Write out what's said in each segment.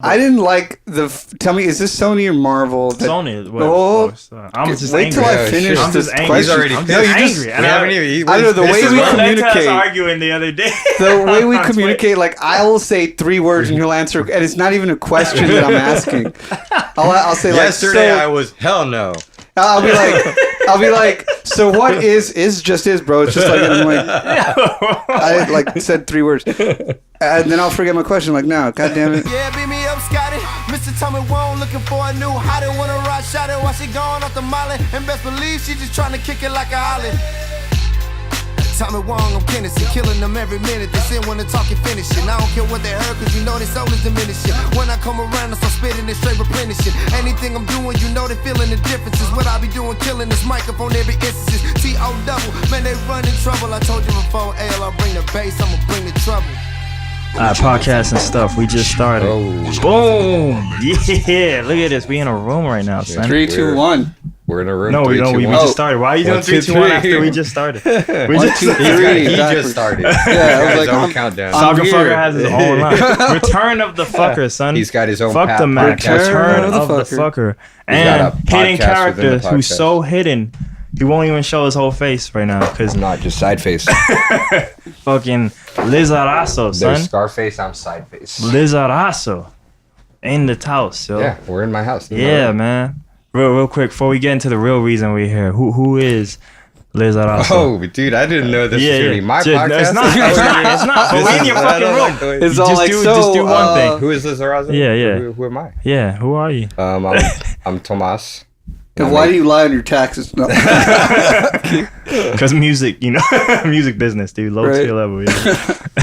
I didn't like tell me, is this Sony or Marvel? Sony. I'm just wait till I finish this question. I'm just angry. I know the way we communicate. Arguing the other day. The way we communicate, like I'll say 3 words and you'll answer, and it's not even a question that I'm asking. I'll say yesterday I was hell no. I'll be like, so what is just is, bro? It's just like, I'm like, I like said 3 words, and then I'll forget my question. Like, no, god damn it. Yeah, beat me up, Scotty. Mr. Tommy Wong looking for a new hottie. Wanna rock shot it while she gone off the molly, and best believe she just trying to kick it like a holly. Tommy Wong, I'm Kennedy, killing them every minute. They say when they talk, you finish it. I don't care what they heard, cause you know their soul is diminishing. When I come around, I start spitting it straight replenishing. Anything I'm doing, you know they feeling the differences. What I be doing, killing this microphone every instance. T.O. double, man, they running trouble. I told you before, AL, I'll bring the bass, I'ma bring the trouble. Alright, podcast and stuff. We just started. Boom! Yeah, look at this. We in a room right now, son. 3, 2, 1. We're in a room. No, we just started. Why are you doing 3, 2, 1 after we just started? We 1, 2, 3. He just started. Yeah, I was like, countdown. Falcon Fcker has his own line. Return of the Fucker, son. He's got his own. Fuck the Mac. Return of the Fucker. And hidden character who's so hidden. He won't even show his whole face right now because not just side face. Fucking Lizarazo, son. There's Scarface, I'm side face. Lizarazo in the house, yo. Yeah, we're in my house. Yeah, man. Real quick before we get into the real reason we're here. Who is Lizarazo? Oh, dude, I didn't know this was gonna be my podcast. No, it's not. But we're in your fucking room. It's all like just do one thing. Who is Lizarazo? Yeah. Who am I? Yeah, who are you? I'm Tomas. And why do you lie on your taxes? No. Because music, music business, dude. Low skill level.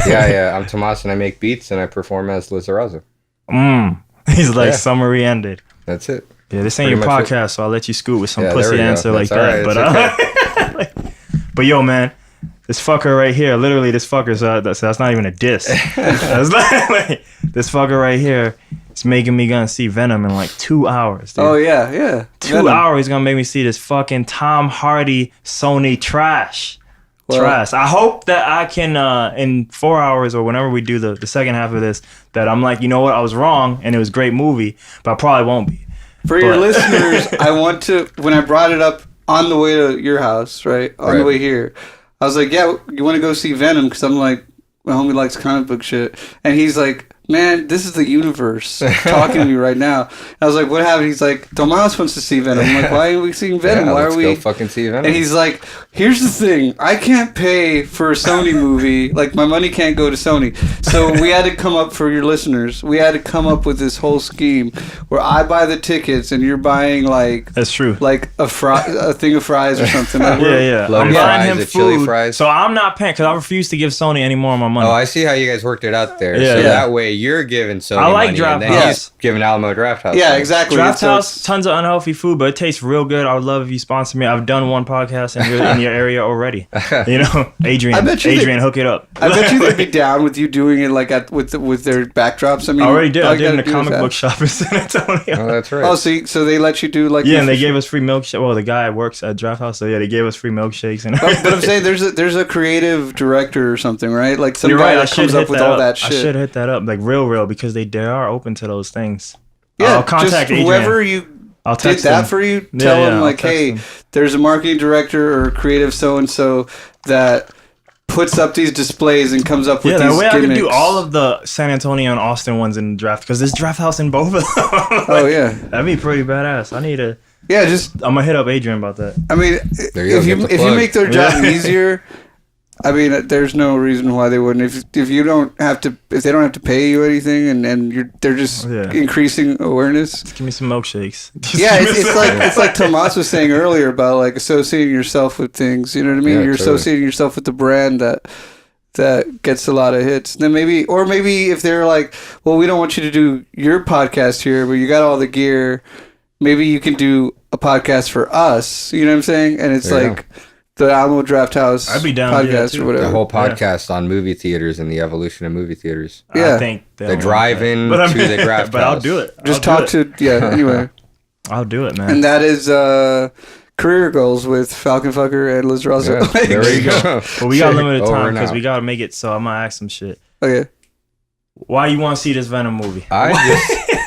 Yeah. I'm Tomas and I make beats and I perform as Lizarazo. He's like summary ended. That's it. Yeah, this ain't your podcast, so I'll let you scoot with some pussy answer like that. Right, but but yo, man, this fucker right here, literally this fucker. So that's not even a diss. That's like, this fucker right here. It's making me gonna see Venom in like 2 hours, dude. Oh, yeah. 2 Venom. hours, he's gonna make me see this fucking Tom Hardy Sony trash. Trash. I hope that I can, in 4 hours or whenever we do the second half of this, that I'm like, you know what, I was wrong and it was a great movie, but I probably won't be. For your listeners, I want to, when I brought it up on the way to your house, right, on the way here, I was like, yeah, you want to go see Venom? Because I'm like, my homie likes comic book shit. And he's like, man, this is the universe talking to me right now. And I was like, what happened? He's like, Tomas wants to see Venom. I'm like, why are we seeing Venom? Why are we? Go fucking see Venom. And he's like, here's the thing. I can't pay for a Sony movie. Like, my money can't go to Sony. So we had to come up, for your listeners, we had to come up with this whole scheme where I buy the tickets and you're buying, like... That's true. Like a thing of fries or something. Like yeah. I'm buying him food. Chili fries. So I'm not paying, because I refuse to give Sony any more of my money. Oh, I see how you guys worked it out there. Yeah, so that way you're giving Sony I like money Draft and then House. he's giving Alamo Draft House. Yeah, money. exactly. Draft House, tons of unhealthy food, but it tastes real good. I would love if you sponsor me. I've done one podcast in your area already. Adrian, hook it up. I bet you they'd be down with you doing it like with their backdrops. I mean, I already did. I did in a comic book shop in San Antonio. Oh, that's right. Oh, so they let you do like and they gave us free milkshakes. Well, the guy works at Draft House, so yeah, they gave us free milkshakes. And but I'm saying there's a creative director or something, right? Like some guy that comes up with all that shit. I should hit that up, like real, because they are open to those things. Yeah, I'll contact just whoever you did that for you, tell him like, hey, there's a marketing director or creative so-and-so that puts up these displays and comes up with these gimmicks. Yeah, that way I can do all of the San Antonio and Austin ones in Draft, because there's Draft House in both of them. Oh, yeah. That'd be pretty badass. I need to... Yeah, I'm going to hit up Adrian about that. I mean, if you make their job easier... I mean, there's no reason why they wouldn't. If they don't have to pay you anything, and they're just increasing awareness. Just give me some milkshakes. It's like Tomas was saying earlier about like associating yourself with things. You know what I mean? Yeah, You're associating yourself with the brand that gets a lot of hits. Then maybe if they're like, well, we don't want you to do your podcast here, but you got all the gear. Maybe you can do a podcast for us. You know what I'm saying? And it's like. The Alamo Draft House I'd be down podcast or whatever. The whole podcast on movie theaters and the evolution of movie theaters. Yeah. I think the drive-in to the Draft House. But I'll do it. Anyway. I'll do it, man. And that is Career Goals with Flcon Fcker and Lizarazo. Yeah, there we go. But we got limited time because we got to make it, so I'm going to ask some shit. Okay. Why you want to see this Venom movie? I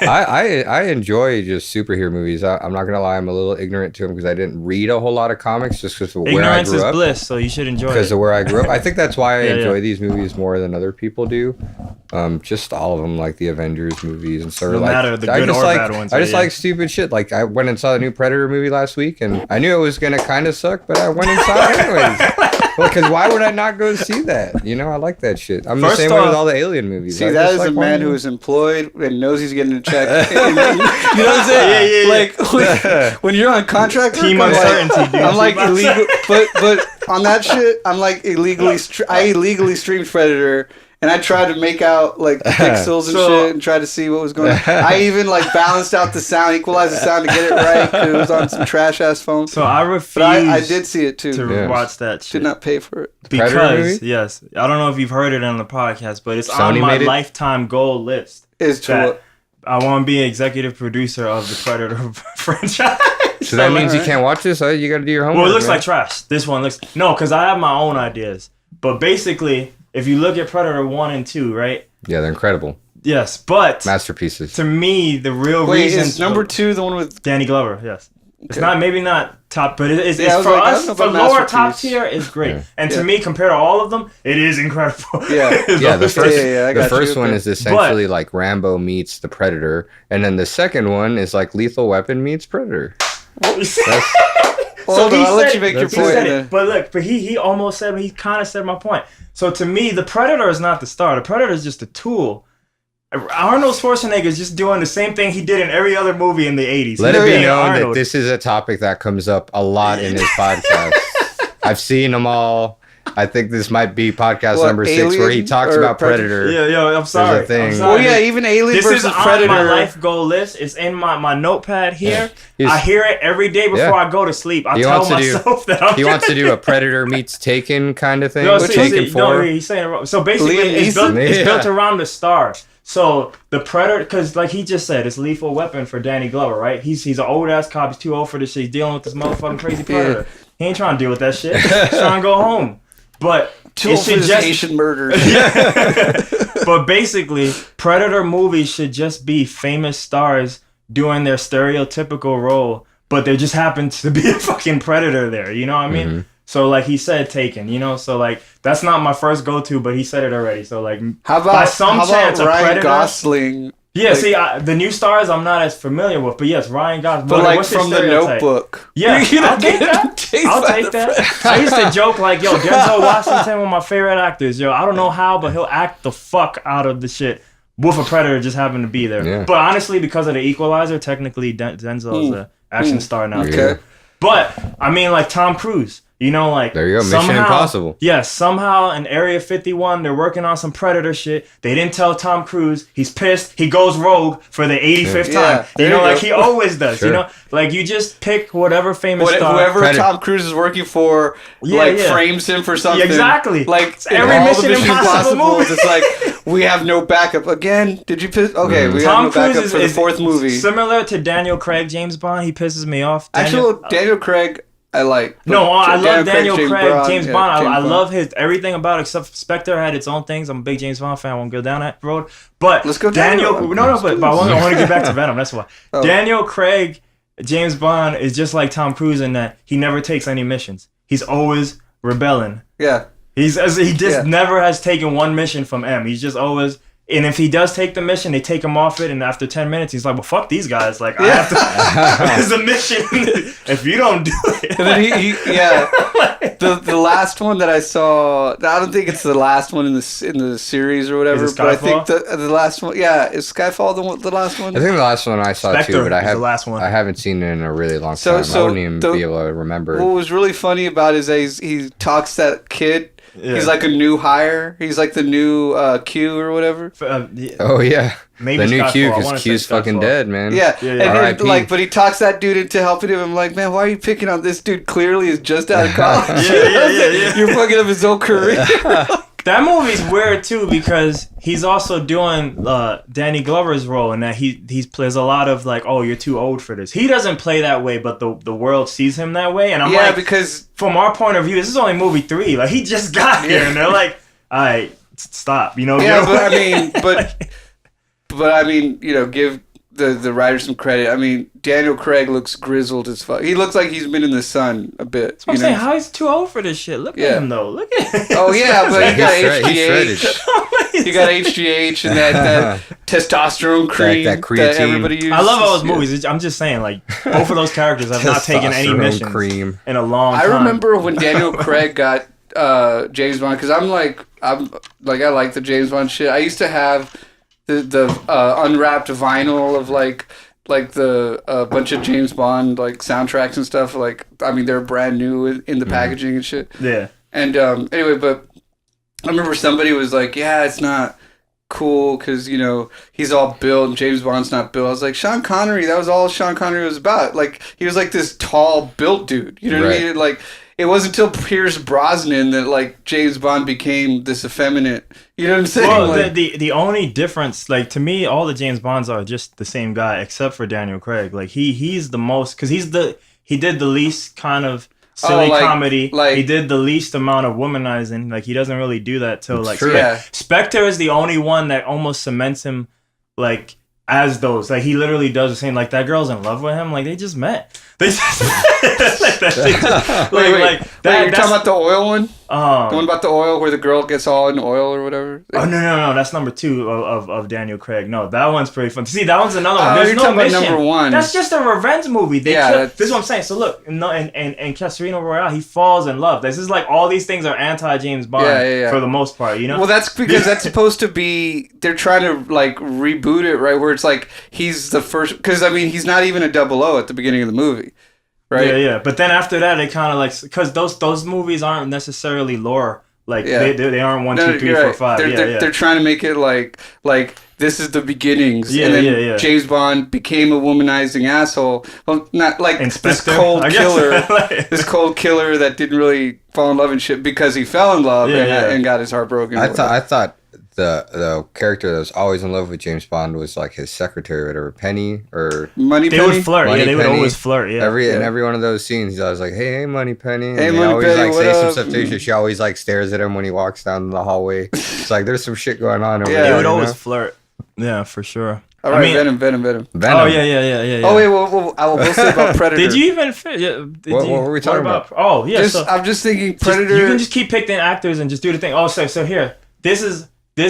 I enjoy just superhero movies. I'm not gonna lie, I'm a little ignorant to them because I didn't read a whole lot of comics just because of where I grew up. Ignorance is bliss, so you should enjoy it. Because of where I grew up, I think that's why I enjoy these movies more than other people do. Just all of them, like the Avengers movies and sort of no matter the good or bad ones. I just like stupid shit. Like I went and saw the new Predator movie last week, and I knew it was gonna kind of suck, but I went and saw it anyways. Well, because why would I not go see that? You know, I like that shit. I'm the same way with all the Alien movies. See, that is a man who is employed and knows he's getting a check. You know what I'm saying? Like when you're on contract, team uncertainty, dude. I'm like illegal, but on that shit, I'm like illegally. I illegally streamed Predator. And I tried to make out like pixels and shit and try to see what was going on. I even like balanced out the sound, equalized the sound to get it right because it was on some trash ass phone. So I refuse. But I did see it too. To watch that shit. Did not pay for it. Because yes, I don't know if you've heard it on the podcast, but it's on my lifetime goal list. Is to I want to be an executive producer of the Predator franchise. So that means you can't watch this. So you got to do your homework. Well, it looks like trash. This one looks because I have my own ideas, but basically. If you look at Predator 1 and 2, right? Yeah, they're incredible. Yes, but... Masterpieces. To me, the real reason... Wait, is number 2 the one with... Danny Glover, yes. Okay. It's maybe not top, but it's for like, us, for lower top tier, it's great. Yeah. And to me, compared to all of them, it is incredible. Yeah, the first one is essentially like Rambo meets the Predator, and then the second one is like Lethal Weapon meets Predator. Hold on, I'll let you make your point. But he almost said, he kind of said my point. So to me, the Predator is not the star. The Predator is just a tool. Arnold Schwarzenegger is just doing the same thing he did in every other movie in the 80s. Let it be known that this is a topic that comes up a lot in his podcast. I've seen them all. I think this might be podcast number 6 where he talks about Predator. Yeah, I'm sorry. Well, yeah, even Alien versus Predator. This is on my life goal list. It's in my notepad here. I hear it every day before I go to sleep. I tell myself that he wants to do a Predator meets Taken kind of thing. Taken 4. He's saying it wrong. So basically, it's built around the stars. So the Predator, because like he just said, it's Lethal Weapon for Danny Glover, right? He's an old ass cop. He's too old for this shit. He's dealing with this motherfucking crazy Predator. He ain't trying to deal with that shit. He's trying to go home. But it should just Asian murders. But basically, Predator movies should just be famous stars doing their stereotypical role, but there just happens to be a fucking Predator there. You know what I mean? Mm-hmm. So like he said, Taken. You know, so like that's not my first go-to, but he said it already. So like, how about Ryan Gosling? Yeah, like, see, the new stars I'm not as familiar with, but yes, Ryan Gosling. But like from The Notebook. Yeah, I'll take that. I'll take that. I used to joke like, yo, Denzel Washington, one of my favorite actors. Yo, I don't know how, but he'll act the fuck out of the shit with a Predator just happened to be there. Yeah. But honestly, because of the Equalizer, technically Denzel is an action star now. Okay. But, I mean, like Tom Cruise. You know, like there you go, Mission Impossible. Yeah, somehow in Area 51, they're working on some Predator shit. They didn't tell Tom Cruise. He's pissed. He goes rogue for the 85th time. You know, like he always does. Sure. You know, like you just pick whatever famous star. Whoever Predator. Tom Cruise is working for, frames him for something. Yeah, exactly. Like every Mission Impossible movie. It's like we have no backup. Again, did you piss? Okay, we Tom have no Cruise backup for the 4th movie. Similar to Daniel Craig, James Bond. He pisses me off. Daniel Craig. I like. No, I love Daniel Craig, James Bond. I love his everything about it except Spectre had its own things. I'm a big James Bond fan. I won't go down that road. But let's go but I want to get back to Venom. That's why. Daniel Craig, James Bond is just like Tom Cruise in that he never takes any missions. He's always rebelling. Yeah. He just never has taken one mission from M. He's just always. And if he does take the mission, they take him off it, and after 10 minutes, he's like, well, fuck these guys. Like, I have to... It's a mission if you don't do it. And then the last one that I saw, I don't think it's the last one in the series or whatever, but I think the last one, is Skyfall the last one? I think the last one I saw Spectre too, but the last one. I haven't seen it in a really long time. I wouldn't even be able to remember. What was really funny about it is he talks that kid. Yeah. He's like a new hire. He's like the new Q or whatever. Oh yeah, maybe the new Q because Q's fucking dead, man. Yeah. And but he talks that dude into helping him. I'm like, man, why are you picking on this dude? Clearly, is just out of college. yeah. You're fucking up his whole career. That movie's weird too because he's also doing Danny Glover's role, and that he plays a lot of like, oh, you're too old for this. He doesn't play that way, but the world sees him that way, and I'm like, because from our point of view, this is only movie 3. Like he just got here, and they're like, all right, stop, you know? Yeah, but I mean, you know, give the writer some credit. I mean, Daniel Craig looks grizzled as fuck. He looks like he's been in the sun a bit. I'm saying, how he's too old for this shit? Look at him though. Look at him. Oh yeah, but he got HGH. He got HGH and that testosterone cream that everybody uses. I love all those movies. I'm just saying, like, both of those characters have not taken any missions in a long time. I remember when Daniel Craig got James Bond, because I like the James Bond shit. I used to have the unwrapped vinyl of like the bunch of James Bond like soundtracks and stuff. Like, I mean, they're brand new in the packaging and shit. Yeah. And anyway, but I remember somebody was like, "Yeah, it's not cool because, you know, he's all built and James Bond's not built." I was like, Sean Connery, that was all Sean Connery was about. Like, he was like this tall built dude. You know what I mean? Like, it wasn't until Pierce Brosnan that like James Bond became this effeminate. You know what I'm saying? Well, like, the only difference, like, to me, all the James Bonds are just the same guy except for Daniel Craig. Like, he's the most, because he did the least kind of silly comedy. Like, he did the least amount of womanizing. Like, he doesn't really do that till like Spectre is the only one that almost cements him like as those. Like, he literally does the same. Like, that girl's in love with him. Like, they just met. They just like that. Wait, you're talking about the oil one? The one about the oil where the girl gets all in oil or whatever? Oh, no. That's number 2 of Daniel Craig. No, that one's pretty fun. See, that one's another one. There's you're no talking mission. About number 1. That's just a revenge movie. This is what I'm saying. So look, in Casino Royale, he falls in love. This is like all these things are anti-James Bond for the most part, you know? Well, that's because that's supposed to be, they're trying to like reboot it, right? Where it's like he's the first, because I mean, he's not even a 00 at the beginning of the movie. Right? Yeah. But then after that, they kind of like, because those movies aren't necessarily lore. Like, they aren't 1, 2, 3, 4, 5. They're trying to make it like this is the beginnings. And then James Bond became a womanizing asshole. Well, not like Inspector, this cold killer. This cold killer that didn't really fall in love and shit because he fell in love and got his heart broken. I thought the character that was always in love with James Bond was like his secretary or whatever, Penny or Money Penny. They would flirt. They would always flirt. Yeah. In every one of those scenes, he's always like, "Hey, Money Penny." Hey, and Money always Penny, like say what some up? stuff to her. She always like stares at him when he walks down the hallway. It's like there's some shit going on over there. They would always flirt. Yeah, for sure. All right, Venom. Oh yeah. Oh wait, we'll say about Predator. Did you even? What were we talking about? Oh yeah. I'm just thinking Predator. You can just keep picking actors and just do the thing. Oh, so here, this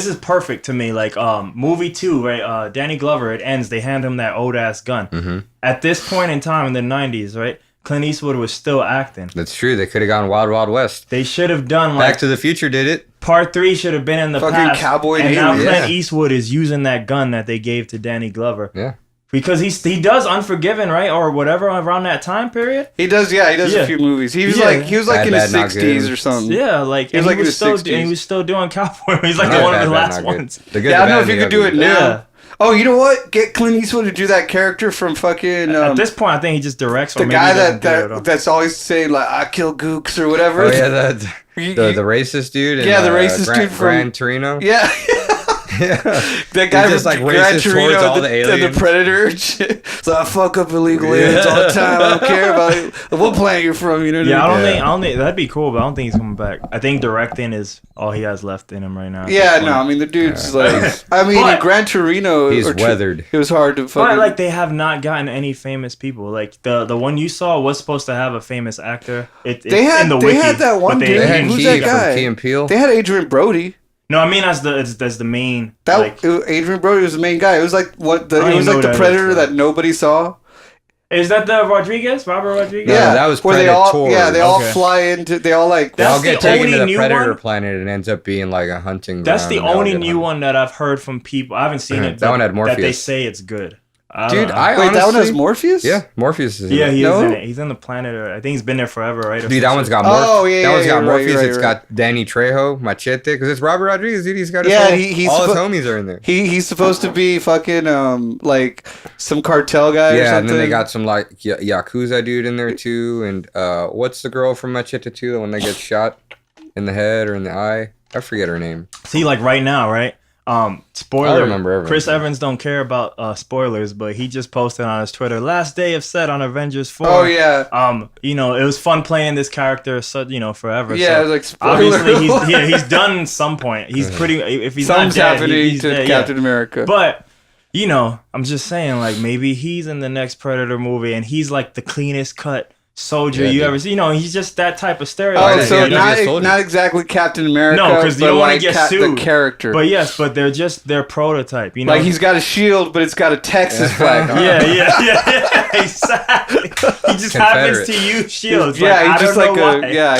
is perfect to me. Like, movie 2, right? Danny Glover. It ends. They hand him that old ass gun. Mm-hmm. At this point in time in the 90s, right? Clint Eastwood was still acting. That's true. They could have gone Wild Wild West. They should have done Back to the Future did it. Part 3 should have been in the fucking past. Cowboy and Navy. now Clint Eastwood is using that gun that they gave to Danny Glover. Yeah. Because he does Unforgiven, right? Or whatever around that time period. He does a few movies. He was like in his 60s or something. Yeah, like he was still doing Cowboy. He's like one of the last ones. I don't know if you could do it now. Yeah. Oh, you know what? Get Clint Eastwood to do that character from fucking. At this point, I think he just directs. The guy that's always saying like "I kill gooks" or whatever. Oh yeah, the racist dude. The racist dude from Gran Torino. Yeah. Yeah, that guy just like racist towards all the aliens. And the Predator and shit. So I fuck up illegal aliens all the time. I don't care about what planet you're from. You know what I mean? I don't think that'd be cool, but I don't think he's coming back. I think directing is all he has left in him right now. Yeah, no, I mean the dude's like, I mean, in Gran Torino, he's weathered. It was hard to fucking. But like they have not gotten any famous people. Like the one you saw was supposed to have a famous actor. They had that one dude. Who's that guy? From Key and Peele. They had Adrian Brody. No, I mean as the main. Adrian Brody was the main guy. It was like the Predator that nobody saw. Is that the Robert Rodriguez? Yeah, that was where Predator. they all fly into. They all like. They all get taken to the Predator planet and ends up being like a hunting. That's the only new one that I've heard from people. I haven't seen it. That one had Morpheus. That they say it's good. Dude, that one has Morpheus? Yeah, Morpheus is in it. He is in it. He's in the planet. I think he's been there forever, right? Dude, that one's got Morpheus. Oh, yeah, that one's got Morpheus. Right, it's got Danny Trejo, Machete, because it's Robert Rodriguez, dude. He's got all his homies are in there. He's supposed to be fucking, like, some cartel guy or something. Yeah, and then they got some, like, Yakuza dude in there, too. And what's the girl from Machete 2, the one that gets shot in the head or in the eye? I forget her name. See, like, right now, right? Spoiler. I remember everything. Chris Evans don't care about spoilers, but he just posted on his Twitter last day of set on Avengers 4. Oh yeah. You know, it was fun playing this character, forever. Yeah, so it was like spoiler. Obviously he's done some point. He's pretty. If he's something's not dead, happening to Captain America. But you know, I'm just saying, like, maybe he's in the next Predator movie and he's like the cleanest cut soldier you ever see. You know, he's just that type of stereotype. Oh, so not exactly Captain America. No, because you don't want to get sued. The character. But yes, but they're just their prototype. You know, like he's got a shield, but it's got a Texas flag. Yeah, exactly. He just happens to use shields. Yeah, like, he's just like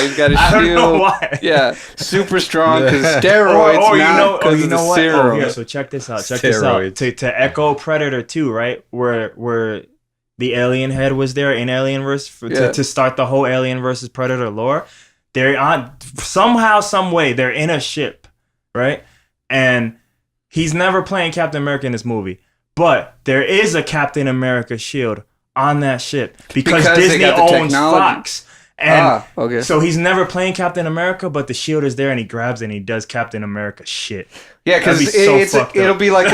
he's got a shield. I don't know why. Yeah, super strong because steroids. You know what? Serum. Oh, here, so check this out. To echo Predator 2, right? Where the alien head was there in Alienverse to start the whole Alien versus Predator lore. They're on somehow, some way. They're in a ship, right? And he's never playing Captain America in this movie, but there is a Captain America shield on that ship because Disney owns Fox. And so he's never playing Captain America, but the shield is there, and he grabs it and he does Captain America shit. Yeah, because it'll be like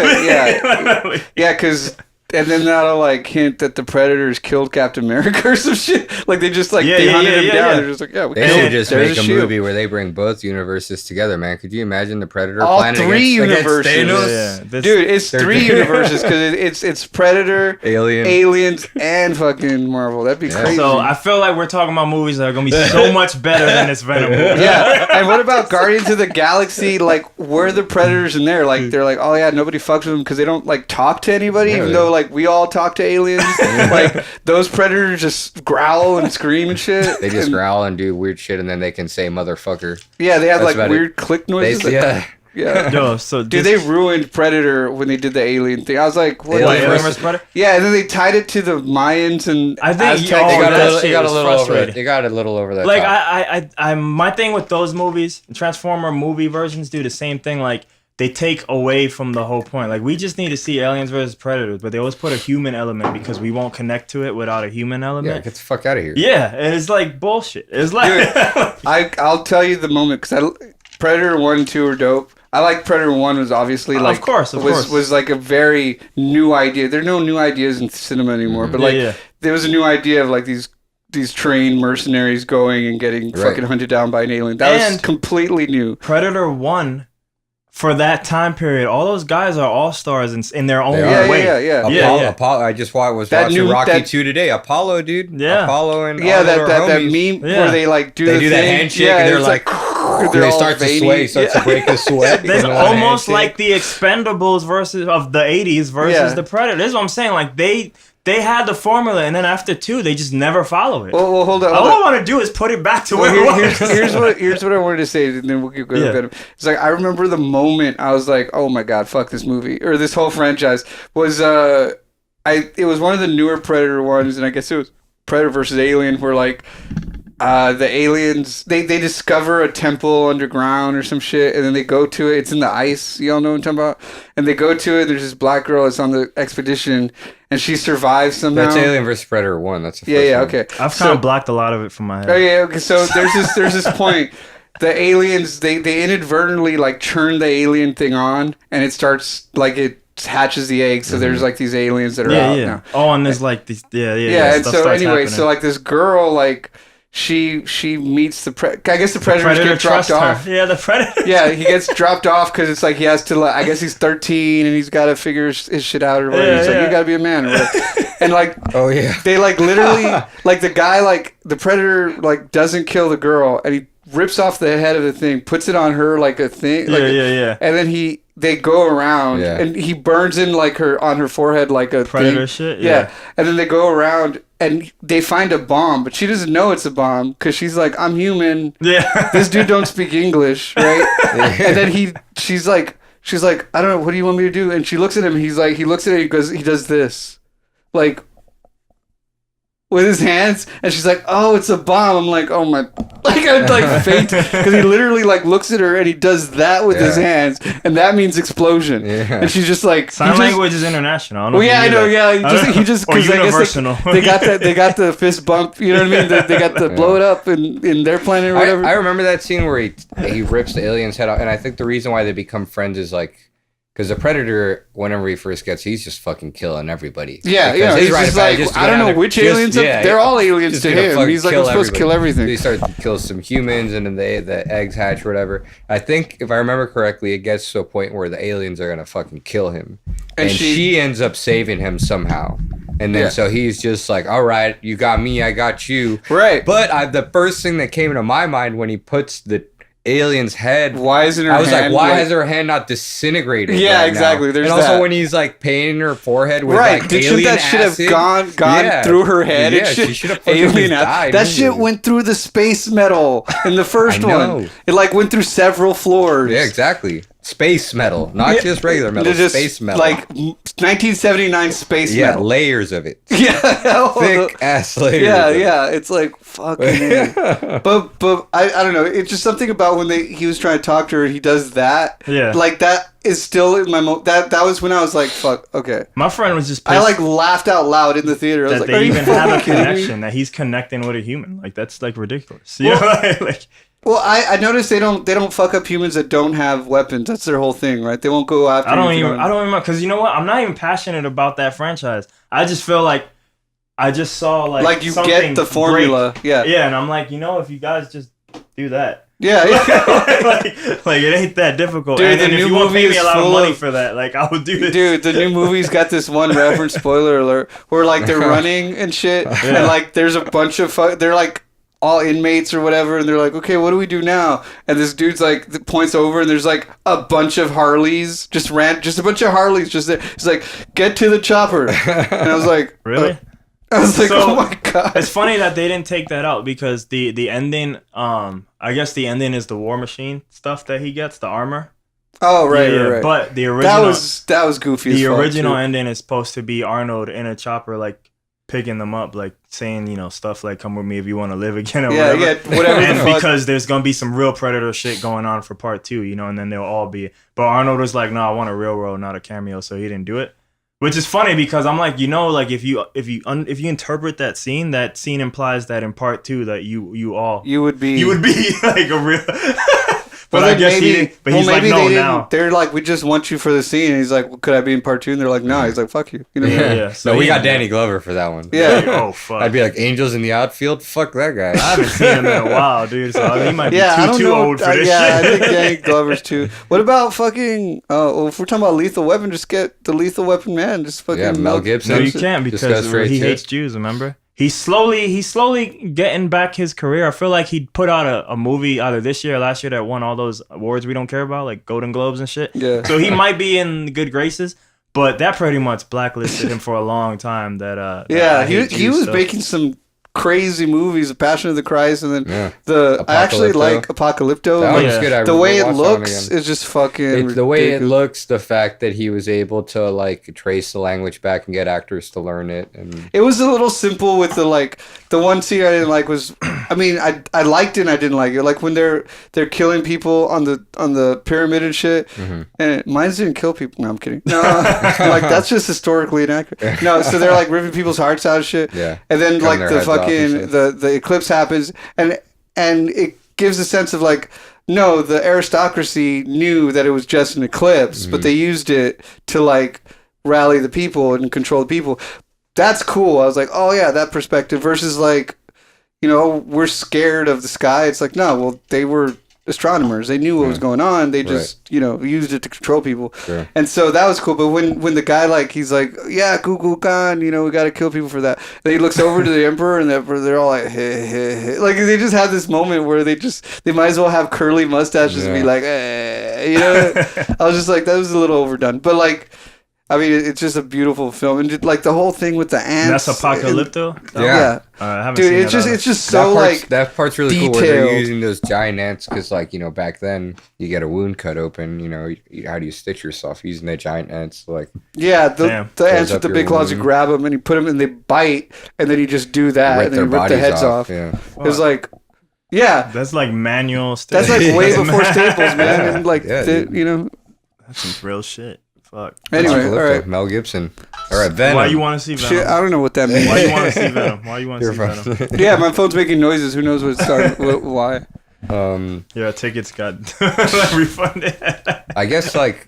because. And then that'll like hint that the Predators killed Captain America or some shit. Like they just like they hunted him down. They're just like, they should just make a movie where they bring both universes together, man. Could you imagine the Predator planning three universes? Against Thanos? Dude, it's 3 universes because it's Predator, Aliens, and fucking Marvel. That'd be crazy. So I feel like we're talking about movies that are gonna be so much better than this Venom movie. Yeah. And what about Guardians of the Galaxy? Like, where the Predators in there? Like, they're like, oh yeah, nobody fucks with them because they don't like talk to anybody, even though like we all talk to aliens. Like those Predators just growl and scream and shit. They just growl and do weird shit, and then they can say motherfucker. Yeah, they have like weird click noises. Yeah. Yo, so dude, they ruined Predator when they did the alien thing. I was like, what? Alien versus Predator? Yeah, and then they tied it to the Mayans and I think they got a little over it. They got a little over that. Like I my thing with those movies, Transformer movie versions do the same thing. Like they take away from the whole point. Like we just need to see Aliens versus Predators, but they always put a human element because we won't connect to it without a human element. Yeah, get the fuck out of here. Yeah, and it's like bullshit. It's like dude, I'll tell you the moment because Predator 1 and 2 are dope. I like Predator 1 was obviously like of course. was like a very new idea. There are no new ideas in cinema anymore, but like there was a new idea of like these trained mercenaries going and getting fucking hunted down by an alien. That was completely new. Predator 1 for that time period, all those guys are all-stars in their own way. Yeah. Apollo, I just was watching Rocky 2 today. Apollo, dude. Yeah. Apollo and that meme where they like do that handshake and they're like they start to sway, starts to break his sweat. It's almost like the Expendables of the 80s versus the Predator. This is what I'm saying. Like they had the formula, and then after 2, they just never follow it. Well, hold on. All I want to do is put it back to where it was. Here's what I wanted to say, and then we'll go to Venom. It's like I remember the moment I was like, "Oh my god, fuck this movie," or this whole franchise was. It was one of the newer Predator ones, and I guess it was Predator versus Alien, where like. The aliens, they discover a temple underground or some shit, and then they go to it. It's in the ice. Y'all know what I'm talking about? And they go to it. There's this black girl that's on the expedition, and she survives somehow. That's Alien vs. Predator 1. That's the first one. Okay. I've kind of blocked a lot of it from my head. Oh, yeah, okay. So there's this point. The aliens, they inadvertently, like, turn the alien thing on, and it starts, like, it hatches the egg, so there's, like, these aliens that are out now. Oh, and there's, like, these, Yeah, and so, anyway, so, like, this girl, like... She meets the I guess the Predators get dropped off. Yeah, the Predator. Yeah, he gets dropped off because it's like he has to. I guess he's 13 and he's got to figure his shit out or whatever. He's like, you got to be a man or whatever. And like, they like literally like the guy like the Predator like doesn't kill the girl and he rips off the head of the thing, puts it on her like a thing. Like and then they go around and he burns in like on her forehead like a Predator thing. shit. Yeah, and then they go around. And they find a bomb, but she doesn't know it's a bomb because she's like, I'm human. Yeah. This dude don't speak English, right? And then she's like, I don't know, what do you want me to do? And she looks at him, he looks at her, he does this. Like, with his hands, and she's like, "Oh, it's a bomb." I'm like, "Oh my!" Like I like faint because he literally like looks at her and he does that with his hands, and that means explosion. Yeah. And she's just like, sign language is international. I don't know I know. Yeah, he just because I guess they got the fist bump. You know what I mean? They got the blow it up in their planet or whatever. I remember that scene where he rips the alien's head off, and I think the reason why they become friends is like Because the Predator, whenever he first gets, he's just fucking killing everybody. Yeah, because he's just like, I don't know which aliens. They're all aliens to him. He's like, I'm supposed to kill everything. He starts to kill some humans, and then the eggs hatch, whatever. I think, if I remember correctly, it gets to a point where the aliens are gonna fucking kill him, and she ends up saving him somehow. And then so he's just like, all right, you got me, I got you. Right. But the first thing that came into my mind when he puts the alien's head, why isn't her hand? I was like, why has her hand not disintegrated? Yeah, right exactly. Now? There's and also that. when he's like painting her forehead with like Did alien that shit acid? have gone through her head? Yeah, and shit? She should have fucking alien died. That shit went through the space metal in the first one. It like went through several floors. Yeah, exactly. Space metal, not just regular metal. Just space metal, like 1979 space metal. Yeah, layers of it. Yeah, thick ass layers. Yeah. It's like fucking. but I don't know. It's just something about when he was trying to talk to her. He does that. Yeah. Like that is still in my that was when I was like, fuck. Okay. My friend was just pissed. I like laughed out loud in the theater. I was that like, they even have a connection. Me? That he's connecting with a human. Like that's like ridiculous. You know, like. Well, I noticed they don't fuck up humans that don't have weapons. That's their whole thing, right? They won't go after. I don't even because you know what? I'm not even passionate about that franchise. I just feel like I just saw like you get the formula, break. yeah, and I'm like, you know, if you guys just do that, yeah. like it ain't that difficult. Dude, and if you won't pay me a lot of money for that, like I would do it. Dude, the new movie's got this one reference, spoiler alert, where like they're running and shit, and like there's a bunch of they're like all inmates or whatever, and they're like, okay, what do we do now? And this dude's like points over, and there's like a bunch of Harleys, just a bunch of Harleys just there. He's like, get to the chopper, and I was like, really? I was like, oh my god. It's funny that they didn't take that out because the ending, I guess the ending is the War Machine stuff that he gets, the armor. Oh right. But the original that was goofy. The as fuck original too. ending is supposed to be Arnold in a chopper, like picking them up, like saying, you know, stuff like "Come with me if you want to live again" or whatever. Yeah, whatever. And because there's gonna be some real Predator shit going on for part 2, you know, and then they'll all be. But Arnold was like, "No, I want a real role, not a cameo," so he didn't do it. Which is funny because I'm like, you know, like if you interpret that scene implies that in part 2 that you would be like a real. But I guess he's like, no, now. They're like, we just want you for the scene. And he's like, well, could I be in part 2? And they're like, no. He's like, fuck you. You know? Yeah. So we got Danny Glover for that one. Yeah. Like, oh, fuck. I'd be like, Angels in the Outfield? Fuck that guy. I haven't seen him in a while, dude. So he might be too old for this shit. Yeah, I think Danny Glover's too. What about fucking... well, if we're talking about Lethal Weapon, just get the Lethal Weapon man. Just fucking... Mel Gibson. No, you can't because he hates Jews, remember? He's slowly getting back his career. I feel like he put out a movie either this year or last year that won all those awards we don't care about, like Golden Globes and shit. Yeah. So he might be in good graces, but that pretty much blacklisted him for a long time. He was making some crazy movies, Passion of the Christ, and then I actually like Apocalypto. That one's good. The way it looks is just fucking the way it looks, the fact that he was able to like trace the language back and get actors to learn it, and it was a little simple with the one scene I didn't like was, I mean, I liked it and I didn't like it, like when they're killing people on the pyramid and shit, and mine didn't kill people. No, I'm kidding. No, like that's just historically inaccurate. No, so they're like ripping people's hearts out and shit. Yeah, and then like the fucking the eclipse happens, and it gives a sense of like, no, the aristocracy knew that it was just an eclipse, but they used it to like rally the people and control the people. That's cool. I was like, oh yeah, that perspective versus like, you know, we're scared of the sky. It's like, no, well, they were astronomers. They knew what was going on. They just, you know, used it to control people. Sure. And so that was cool. But when the guy, like, he's like, yeah, Google Khan, you know, we got to kill people for that. And he looks over to the emperor, and they're all like, hey, hey, hey. Like, they just have this moment where they might as well have curly mustaches and be like, hey, you know? I was just like, that was a little overdone. But, like, I mean, it's just a beautiful film, and like the whole thing with the ants. That's Apocalypto. Yeah, I haven't dude, seen it's just so like that part's really detailed. cool. Where they're using those giant ants because, like, you know, back then you get a wound cut open. You know, how do you stitch yourself using the giant ants? Like, yeah, the ants with the big claws, you grab them and you put them and they bite, and then you just do that and then you rip the heads off. Yeah. It's like, yeah, that's like manual. That's like way before Staples, man. And like, you know, that's some real shit. Fuck. Anyway, all right. Mel Gibson. All right, Venom. Why you want to see Venom? Shit, I don't know what that means. Why you want to see Venom? Why you want to see Venom? Yeah, my phone's making noises. Who knows what it started? Why? Yeah, tickets got refunded. I guess like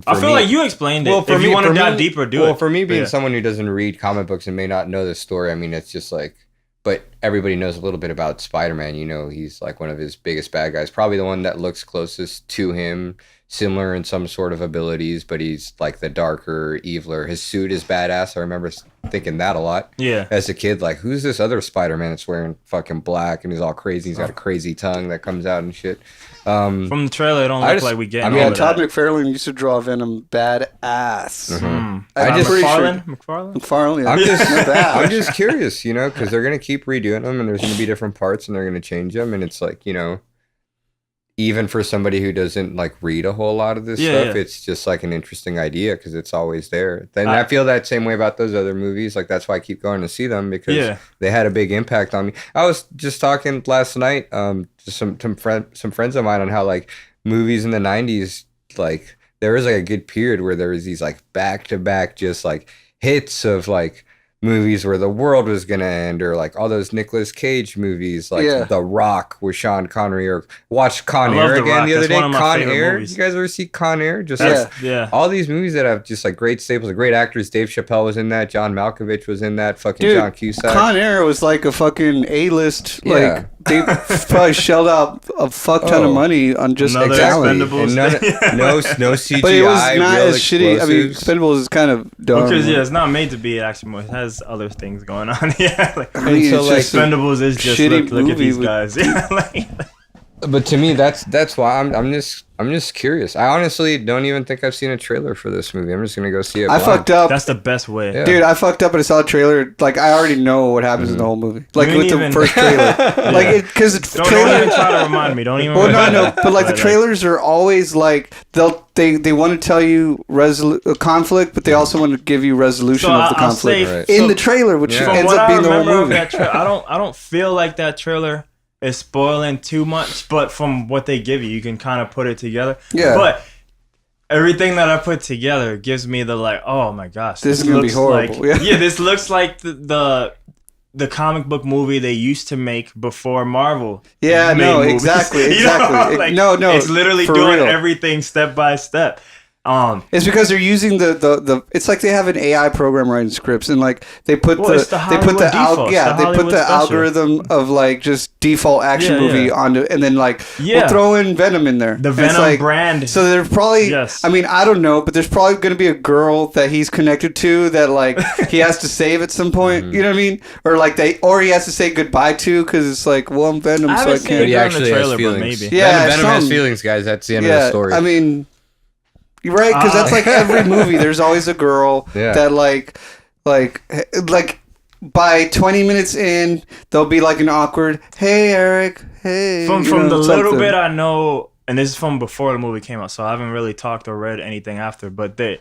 I feel like you explained it. Well, if you want to dive deeper, do it. Well, for me being someone who doesn't read comic books and may not know the story, I mean, it's just like, but everybody knows a little bit about Spider-Man. You know, he's like one of his biggest bad guys, probably the one that looks closest to him, similar in some sort of abilities, but he's like the darker, eviler. His suit is badass. I remember thinking that a lot. Yeah. As a kid, like, who's this other Spider-Man that's wearing fucking black and he's all crazy? He's got a crazy tongue that comes out and shit. From the trailer, it don't look like we get. I mean, Todd McFarlane used to draw Venom badass. Mm-hmm. McFarlane. Yeah. I'm just curious, you know, because they're gonna keep redoing them, and there's gonna be different parts, and they're gonna change them, and it's like, you know, even for somebody who doesn't like read a whole lot of this stuff, it's just like an interesting idea because it's always there. Then I feel that same way about those other movies. Like that's why I keep going to see them because they had a big impact on me. I was just talking last night, just some friends of mine on how like movies in the 90s, like there was like a good period where there was these like back to back just like hits of like movies where the world was gonna end, or like all those Nicolas Cage movies, like The Rock with Sean Connery, or watched Con Air again the other day. Con Air, you guys ever see Con Air? Just all these movies that have just like great staples, great actors. Dave Chappelle was in that. John Malkovich was in that. Fucking John Cusack. Con Air was like a fucking A-list. Like they probably shelled out a fuck ton of money on just Expendables. And no CGI. But it was not as shitty. I mean, Expendables is kind of dumb. Because it's not made to be action movie. It has other things going on. Like, I mean, so like Expendables is just look at these guys. But to me, that's why I'm just curious. I honestly don't even think I've seen a trailer for this movie. I'm just gonna go see it. I fucked up. That's the best way, dude. I fucked up and I saw a trailer. Like I already know what happens in the whole movie. Like with the first trailer, like because it's don't even try to remind me. Don't even. Well, no, but like the trailers are always like they want to tell you a conflict, but they also want to give you resolution of the conflict in the trailer, which ends up being the whole movie. I don't feel like that trailer is spoiling too much, but from what they give you, you can kind of put it together. Yeah. But everything that I put together gives me the like, oh my gosh, this is gonna be horrible. Like, this looks like the comic book movie they used to make before Marvel. Yeah, no, movies. Exactly. You know? Like, no, it's literally doing everything step by step. It's because they're using the it's like they have an AI program writing scripts, and like they put the algorithm of like just default action movie onto, and then like we'll throw in Venom in there. The Venom brand. So there's probably I mean, I don't know, but there's probably going to be a girl that he's connected to that like he has to save at some point. You know what I mean? Or like he has to say goodbye to because it's like, well, I'm Venom, so I can't. But he actually has feelings. Maybe. Yeah, Venom has feelings, guys. That's the end of the story. I mean. You're right, because that's like every movie. There's always a girl that like by 20 minutes in, there'll be like an awkward, hey, Eric, hey. From the little bit I know, and this is from before the movie came out, so I haven't really talked or read anything after, but there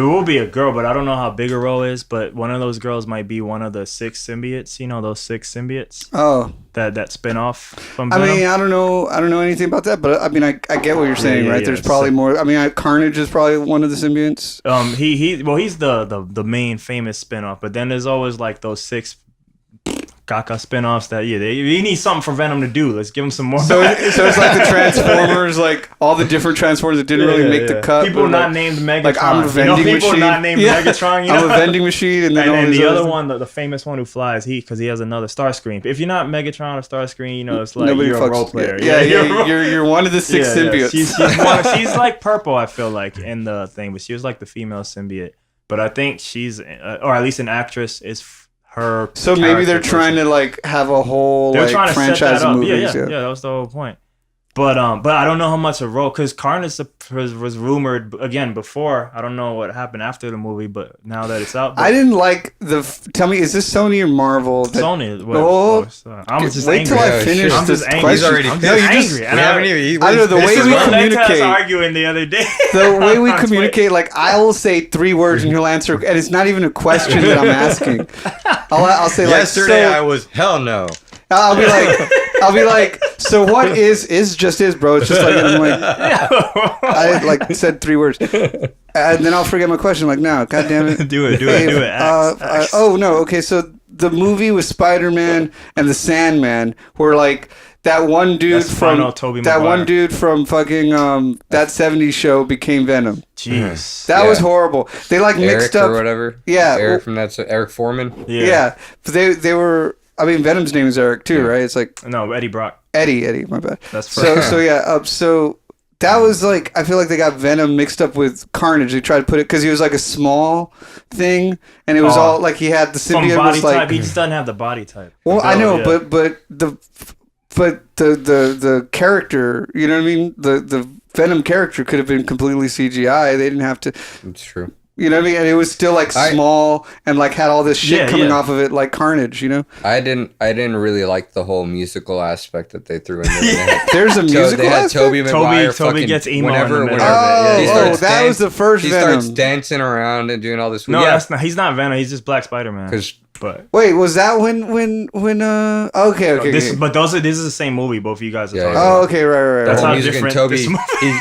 will be a girl, but I don't know how big her role is, but one of those girls might be one of the 6 symbiotes, you know, those 6 symbiotes? Oh. That spin-off from Venom. I mean, I don't know anything about that, but I mean, I get what you're saying, right? There's probably more. I mean, Carnage is probably one of the symbionts. He's the main famous spin-off, but then there's always like those 6 Kaka spin-offs that they need something for Venom to do. Let's give him some more. So it's like the Transformers, like all the different Transformers that didn't really make the cut. People not named Megatron. Like I'm a vending machine. People not named Megatron. You know? I'm a vending machine, and then and the other one, the famous one who flies, because he has another Starscream. If you're not Megatron or Starscream, you know it's like you're a role player. You're one of the 6 symbiotes. She's like purple, I feel like, in the thing, but she was like the female symbiote. But I think she's, or at least an actress is. So maybe they're trying to like have a whole like franchise of movies. Yeah, that was the whole point. But I don't know how much a role, because Carnage was rumored again before. I don't know what happened after the movie, but now that it's out, I didn't like tell me, is this Sony or Marvel? Sony. I'm just wait till I finish this question. I'm angry. I don't know the way we communicate. Arguing the other day. The way we communicate, like I will say 3 words and he'll answer, and it's not even a question that I'm asking. I'll say like yesterday I was hell no. I'll be like, so what is just is, bro? It's just like, I'm like, I like said 3 words, and then I'll forget my question. I'm like, no, God damn it, do it. Oh no, okay. So the movie with Spider-Man and the Sandman were like that one dude from fucking that 70s show became Venom. Jeez. That was horrible. They like mixed Eric up or whatever. Yeah. Eric from that's Eric Foreman. Yeah. They were I mean Venom's name is Eric too, right? It's like no, Eddie Brock. Eddie, my bad. That's so that was like I feel like they got Venom mixed up with Carnage. They tried to put it because he was like a small thing, and it was all like he had the symbiote from body was like type. He just doesn't have the body type. Well, I know, but the character, you know what I mean? The Venom character could have been completely CGI. They didn't have to. It's true. You know what I mean? And it was still like small and like had all this shit coming off of it like Carnage, you know? I didn't really like the whole musical aspect that they threw in there. There's a musical aspect? Toby Maguire Toby gets emo whenever that was the first Venom. He starts dancing around and doing all this. No, that's not. He's not Venom. He's just Black Spider-Man. But wait, was that when okay. But this is the same movie. Both of you guys are talking about. Oh, okay, right. That's how music different. And Toby,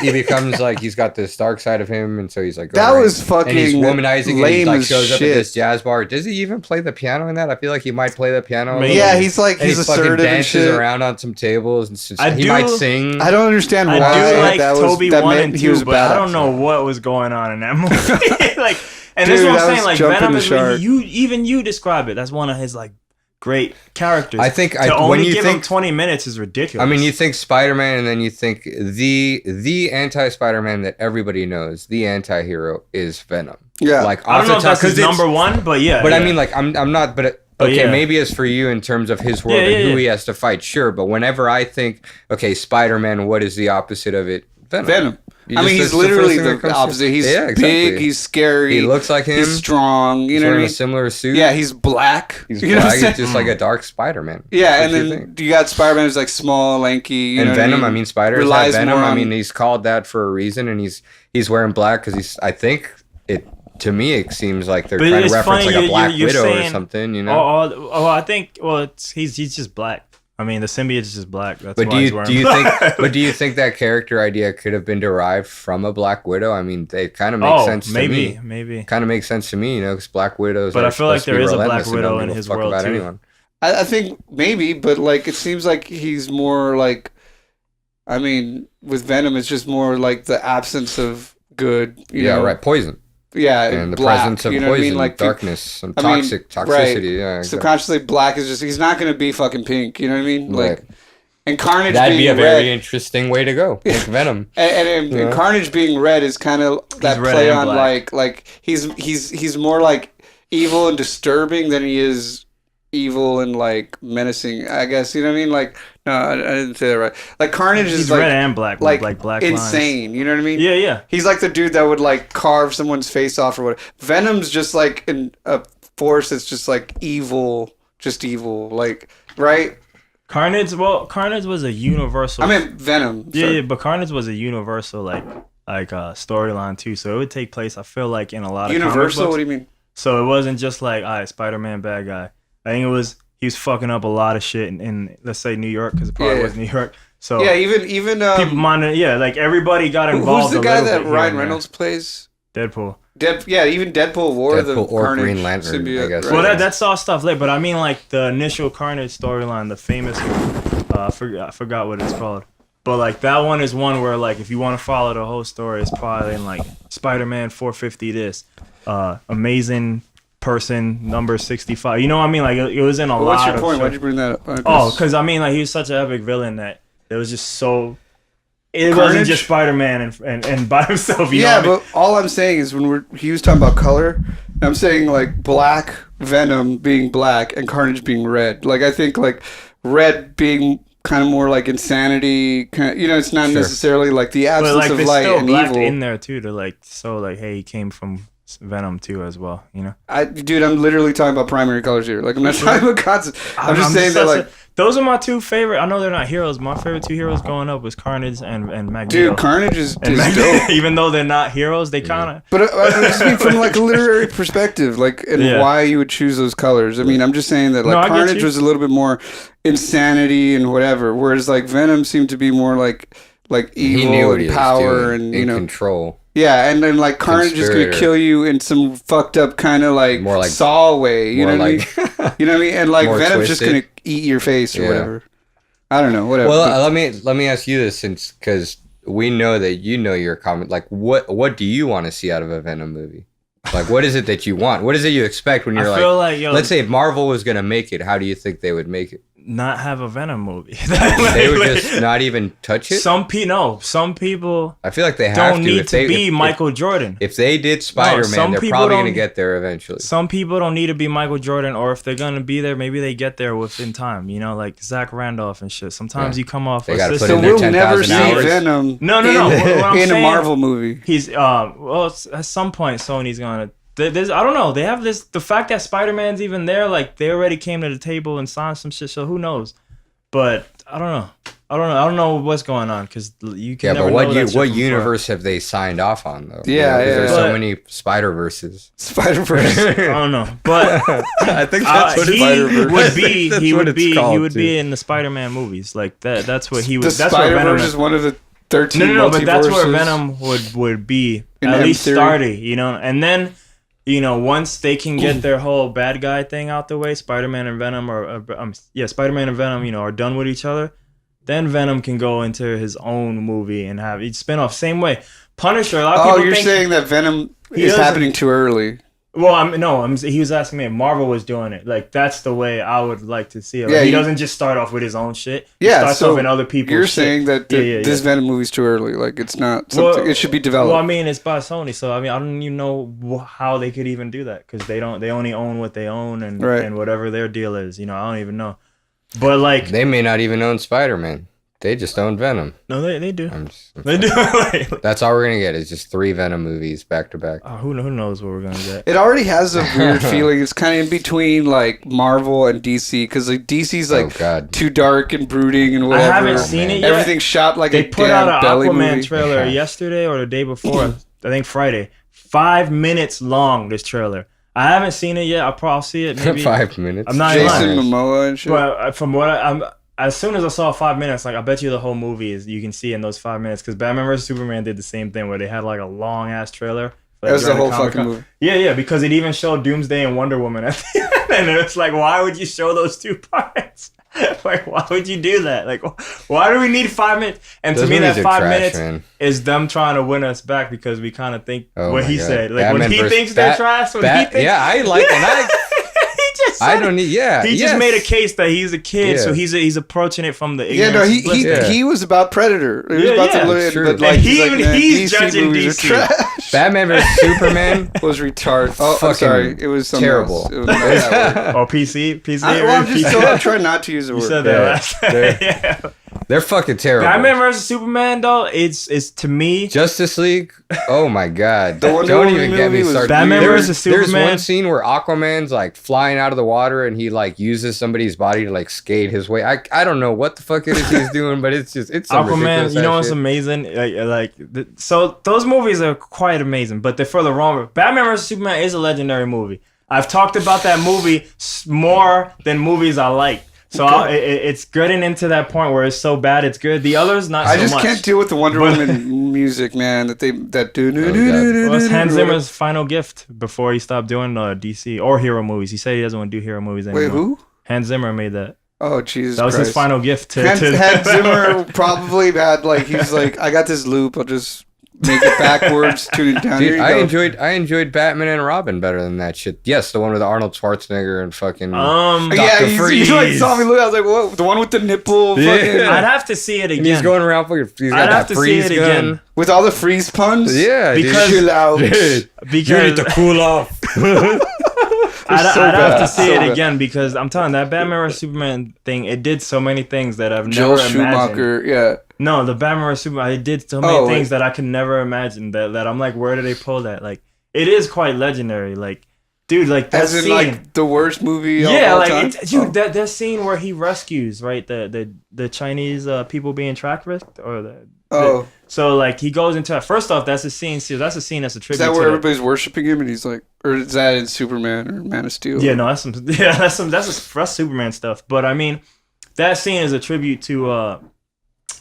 he becomes like he's got this dark side of him, and so he's like that was fucking. And he's womanizing. Lame and he like as shows shit. up at this jazz bar. Does he even play the piano in that? I feel like he might play the piano. Yeah, he's like and he's fucking assertive and dances shit. around on some tables. And he might sing. I don't understand why. I do like that Toby that 1 and 2, but I don't know actor. what was going on in that movie. Like, and Dude, this is what I'm saying. Like jumping Venom the is shark. you describe it. That's one of his like great characters. I think to only give him 20 minutes is ridiculous. I mean, you think Spider-Man, and then you think the anti-Spider-Man that everybody knows, the anti-hero is Venom. Yeah, like I don't know if that's his number one, but yeah. But I mean, like I'm not. But okay, maybe it's for you in terms of his world and who he has to fight. Sure, but whenever I think, okay, Spider-Man, what is the opposite of it? Venom. I mean, he's literally the opposite. He's big, he's scary. He looks like him. He's strong. You he's know what I wearing mean? a similar suit. Yeah, he's black. He's black. He's just like a dark Spider-Man. Yeah, and then you got Spider-Man who's like small, lanky. You know Venom. I mean, Spider has Venom. I mean, he's called that for a reason, and he's wearing black because I think it. To me, it seems like they're trying to reference like a Black Widow or something. You know? I think. Well, he's just black. I mean, the symbiote is just black. That's but why he's wearing black. Do you think that character idea could have been derived from a Black Widow? I mean, it kind of makes sense to me. Maybe. Kind of makes sense to me, you know, because Black Widows. But I feel like there is a Black Widow in his world too. Anyone. I think maybe, but like it seems like he's more like. I mean, with Venom, it's just more like the absence of good. You know? Right. Poison. Yeah, and the black, presence of you know poison, what I mean? Like darkness, and toxicity. Right. Yeah, exactly. Subconsciously, black is just—he's not going to be fucking pink. You know what I mean? Like, and Carnage. That'd being be a red, very interesting way to go. Like Venom. and Carnage being red is kind of that play on like he's more like evil and disturbing than he is evil and like menacing. I guess you know what I mean? Like. No, I didn't say that right. Like Carnage is like red and black, like black insane. lines. You know what I mean? Yeah. He's like the dude that would like carve someone's face off or whatever. Venom's just like a force that's just like evil, like right. Carnage was a universal. I mean Venom. Yeah, but Carnage was a universal like storyline too. So it would take place. I feel like in a lot of universal. Comic books. What do you mean? So it wasn't just like Spider-Man bad guy. I think it was. He was fucking up a lot of shit in let's say New York because it probably was New York. So yeah, even people minded. Yeah, like everybody got involved. Who's the guy that Ryan Reynolds plays? Deadpool. Even Deadpool wore the or Carnage Green Lantern, symbiote. I guess. Right? Well, that's all stuff later. But I mean, like the initial Carnage storyline, the famous one. I forgot what it's called. But like that one is one where like if you want to follow the whole story, it's probably in like Spider-Man 450 this, Amazing Person number 65. You know what I mean? Like it was in a lot. What's your point? Why'd you bring that up? Because I mean, like he was such an epic villain that it was just so. It wasn't just Spider-Man and by himself. You know but all I'm saying is when he was talking about color, I'm saying like black Venom being black and Carnage being red. Like I think like red being kind of more like insanity. It's not necessarily like the absence of light and black evil in there too to like hey, he came from Venom too as well, you know. Dude, I'm literally talking about primary colors here. Like I'm not talking about concept. I'm just saying that like those are my two favorite. I know they're not heroes. My favorite two heroes growing up was Carnage and Magneto. Dude, Carnage is dope. Even though they're not heroes, they kind of. But I just mean from like a literary perspective, like and why you would choose those colors. I mean, I'm just saying that like Carnage was a little bit more insanity and whatever, whereas like Venom seemed to be more like evil and power and control. Yeah, and then like Carnage is gonna kill you in some fucked up kind of like more like Saw way, you know what I mean? You know what I mean? And like Venom's just gonna eat your face or whatever. I don't know. Whatever. Well, let me ask you this, since because we know that you know your comment. Like, what do you want to see out of a Venom movie? Like, what is it that you want? What is it you expect when you're let's say if Marvel was gonna make it, how do you think they would make it? Not have a Venom movie. They would just not even touch it? Some people I feel like they have don't need to be Michael Jordan. If they did Spider-Man, they're probably going to get there eventually. Some people don't need to be Michael Jordan, or if they're going to be there, maybe they get there within time, you know, like Zach Randolph and shit. Sometimes you come off a system. So we'll never see Venom no. in a Marvel movie. He's, well, at some point, Sony's going to. I don't know. They have this. The fact that Spider-Man's even there, like they already came to the table and signed some shit. So who knows? But I don't know. I don't know what's going on because you can. Yeah, but what universe have they signed off on though? Yeah, there's so many Spider-Verses. I don't know, but I think that's what Spider-Verse would be. He would be in the Spider-Man movies. Like that. That's what he would. The Spider-Verse is one of the 13. No, but that's where Venom would be at least starting. You know, and then. You know, once they can get their whole bad guy thing out the way, Spider-Man and Venom Spider-Man and Venom, you know, are done with each other. Then Venom can go into his own movie and have each spin-off. Same way, Punisher. A lot of people you're saying that Venom is happening too early. Well, he was asking me if Marvel was doing it. Like, that's the way I would like to see it. Like, he doesn't just start off with his own shit. He starts off in other people's You're shit. saying that this Venom movie's too early. Like, it's not something. It should be developed. Well, I mean, it's by Sony, so I don't even know how they could even do that because they only own what they own and whatever their deal is. You know, I don't even know. But like, they may not even own Spider-Man. They just own Venom. No, they do. They do. That's all we're gonna get is just 3 Venom movies back to back. Who knows what we're gonna get? It already has a weird feeling. It's kind of in between like Marvel and DC because like DC's like too dark and brooding and whatever. I haven't seen it yet. Everything's shot like they a put out an Aquaman movie. trailer yesterday or the day before. I think Friday. 5 minutes long. This trailer. I haven't seen it yet. I'll see it maybe 5 minutes. I'm not Jason Momoa and shit. But from what I'm. As soon as I saw 5 minutes, like I bet you the whole movie you can see in those 5 minutes because Batman vs Superman did the same thing where they had like a long ass trailer. Like, that was the whole fucking movie. Yeah, because it even showed Doomsday and Wonder Woman at the end, and it's like, why would you show those 2 parts? Like, why would you do that? Like, why do we need 5 minutes? And to me, that 5 minutes is them trying to win us back because we kind of think what he said. Like Batman when he thinks they're trash, I like it. I don't need. He just made a case that he's a kid, so he's approaching it from the ignorance. He was about Predator. He was about to look, but like he's judging DC. Batman vs Superman was retarded. Oh, I'm sorry, it was terrible. It was PC. I'm trying not to use the word. You said that last time. They're fucking terrible. Batman vs Superman though, it's to me Justice League. Oh my god! Don't even get me started. Batman vs Superman. There's one scene where Aquaman's like flying out of the water and he like uses somebody's body to like skate his way. I don't know what the fuck it is he's doing, but it's Aquaman. You know what's amazing? So those movies are quite amazing, but they're for the wrong. Batman vs Superman is a legendary movie. I've talked about that movie more than movies I like. So it's getting into that point where it's so bad it's good. The others not so much. I just can't deal with the Wonder Woman music, man. That do. Well, it's Hans Zimmer's final gift before he stopped doing DC or hero movies. He said he doesn't want to do hero movies anymore. Wait, who? Hans Zimmer made that. Oh Jesus! That was Christ. his final gift to Hans Zimmer probably had like he's like I got this loop. I'll just make it backwards, tune it down. Dude, I enjoyed Batman and Robin better than that shit. Yes, the one with Arnold Schwarzenegger and fucking Dr. Freeze. You like saw me look. I was like, what? The one with the nipple? Fucking. I'd have to see it again. And he's going around fucking. He's got that freeze gun again with all the freeze puns. Yeah, because chill out. Because you need to cool off. I'd have to see it again because I'm telling you, that Batman vs Superman thing, it did so many things that I've never imagined. Schumacher, yeah. No, the Batman vs Superman, it did so many things that I could never imagine. That I'm like, where did they pull that? Like, it is quite legendary. Like, dude, like that scene, like the worst movie. Yeah, of all like time? that scene where he rescues the Chinese people being trafficked so like he goes into first off that's a scene. So that's a scene that's a tribute. Is that where everybody's worshiping him and he's like, or is that in Superman or Man of Steel? Yeah, no, that's Superman stuff. But I mean, that scene is a tribute to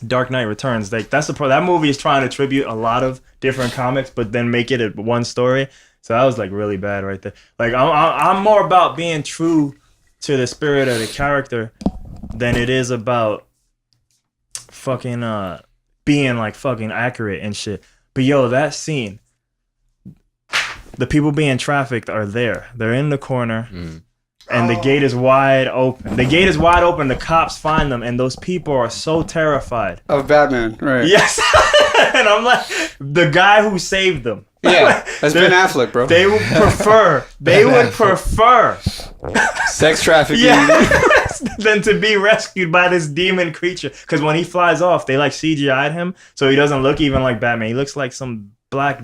Dark Knight Returns. Like that movie is trying to tribute a lot of different comics, but then make it one story. So that was like really bad right there. Like I'm more about being true to the spirit of the character than it is about fucking being like fucking accurate and shit. But yo, that scene, the people being trafficked are there. They're in the corner. And the gate is wide open. The cops find them, and those people are so terrified of Batman, right? Yes. And I'm like, the guy who saved them. Yeah, that's Ben Affleck, bro. They would prefer sex trafficking than to be rescued by this demon creature. Because when he flies off, they like CGI'd him, so he doesn't look even like Batman. He looks like some black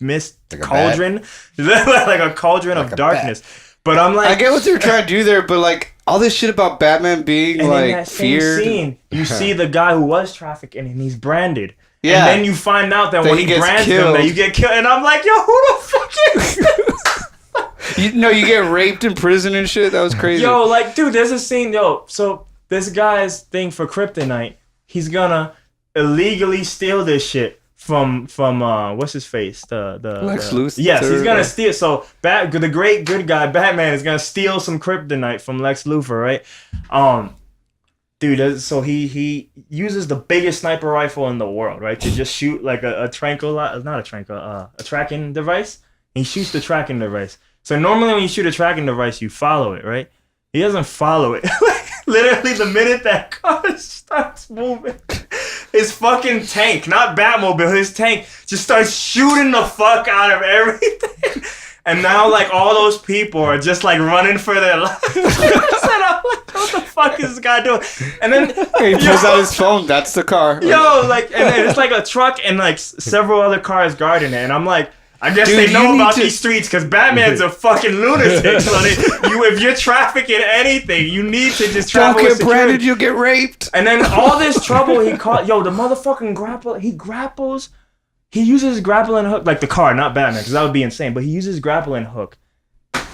mist cauldron, like a cauldron of darkness. But I'm like, I get what they're trying to do there, but like all this shit about Batman being and like in that feared. Same scene, you see the guy who was trafficking and he's branded. Yeah. And then you find out that when he brands them, that you get killed. And I'm like, yo, who the fuck is this? You get raped in prison and shit. That was crazy. Yo, like, dude, there's a scene, so this guy's thing for kryptonite, he's gonna illegally steal this shit from what's his face? The Lex Luthor. Yes, he's gonna steal. So the great good guy Batman is gonna steal some kryptonite from Lex Luthor, right? Dude, so he uses the biggest sniper rifle in the world, right, to just shoot like a tracking device. He shoots the tracking device. So normally when you shoot a tracking device, you follow it, right? He doesn't follow it. Literally, the minute that car starts moving, his fucking tank, not Batmobile, his tank just starts shooting the fuck out of everything. And now, like, all those people are just, like, running for their lives. And I'm like, what the fuck is this guy doing? And then he pulls out his phone. That's the car. Yo, like, and then it's like a truck and, like, several other cars guarding it. And I'm like, I guess Dude, they know about these streets because Batman's a fucking lunatic. So if you're trafficking anything, you need to just travel. Don't get branded, you'll get raped. And then all this trouble he caught. Yo, the motherfucking grapple. He grapples. He uses grappling hook, like the car, not Batman, because that would be insane. But he uses grappling hook.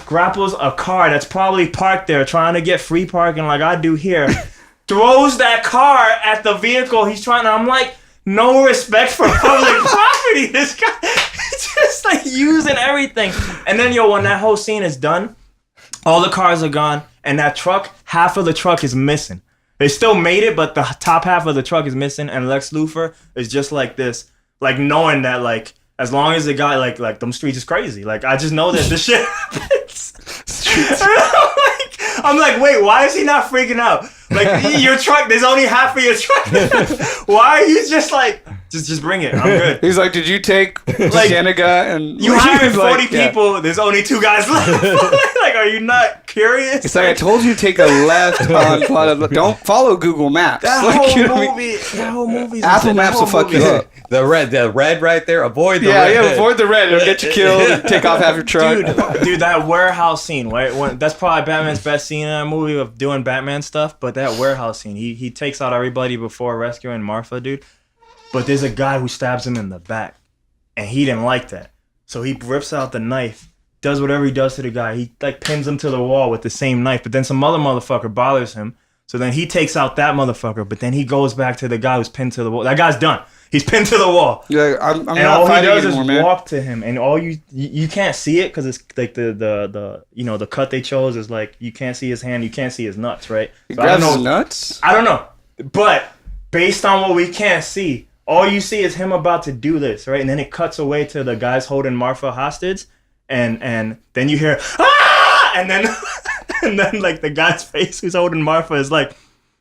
Grapples a car that's probably parked there trying to get free parking like I do here. Throws that car at the vehicle he's trying to. I'm like, no respect for public property. This guy just like using everything. And then when that whole scene is done, all the cars are gone, and that truck, half of the truck is missing. They still made it, but the top half of the truck is missing, and Lex Luthor is just like this, like knowing that like as long as the guy like them streets is crazy. Like I just know that this shit happens. I'm like, wait, why is he not freaking out? Like, your truck, there's only half of your truck. Why are you just like, just bring it, I'm good. He's like, did you take Seneca and... You hired 40 people, there's only 2 guys left. Like, are you not curious? It's like, I told you to take a left on Plot. Don't follow Google Maps. That whole movie. Apple Maps will fuck you up. The red right there, avoid the red. Yeah, avoid the red. It'll get you killed and take off half your truck. Dude, that warehouse scene, right? That's probably Batman's best scene in that movie of doing Batman stuff, but that warehouse scene, he takes out everybody before rescuing Martha, dude. But there's a guy who stabs him in the back, and he didn't like that. So he rips out the knife, does whatever he does to the guy. He like pins him to the wall with the same knife, but then some other motherfucker bothers him. So then he takes out that motherfucker, but then he goes back to the guy who's pinned to the wall. That guy's done. He's pinned to the wall. Yeah, I'm not all fighting he does anymore, is man. walk to him, and all you can't see it because it's like the the cut they chose is like you can't see his hand, you can't see his nuts, right? He grabs his nuts? I don't know, but based on what we can't see, all you see is him about to do this, right? And then it cuts away to the guys holding Martha hostage, and then you hear ah, and then like the guy's face who's holding Martha is like.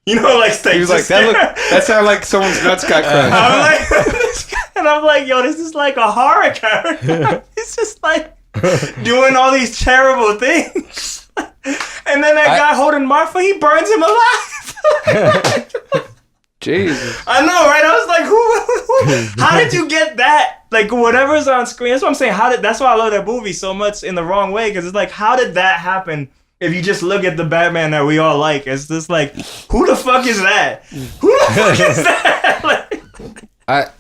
He was like, that sounded like someone's nuts got crushed. I'm like, yo, this is like a horror character. He's just like doing all these terrible things. And then that guy holding Martha, he burns him alive. Jesus. I know, right? I was like, who how did you get that? Like, whatever's on screen. That's what I'm saying. That's why I love that movie so much in the wrong way, because it's like, how did that happen? If you just look at the Batman that we all like, it's just like, who the fuck is that? Who the fuck is that?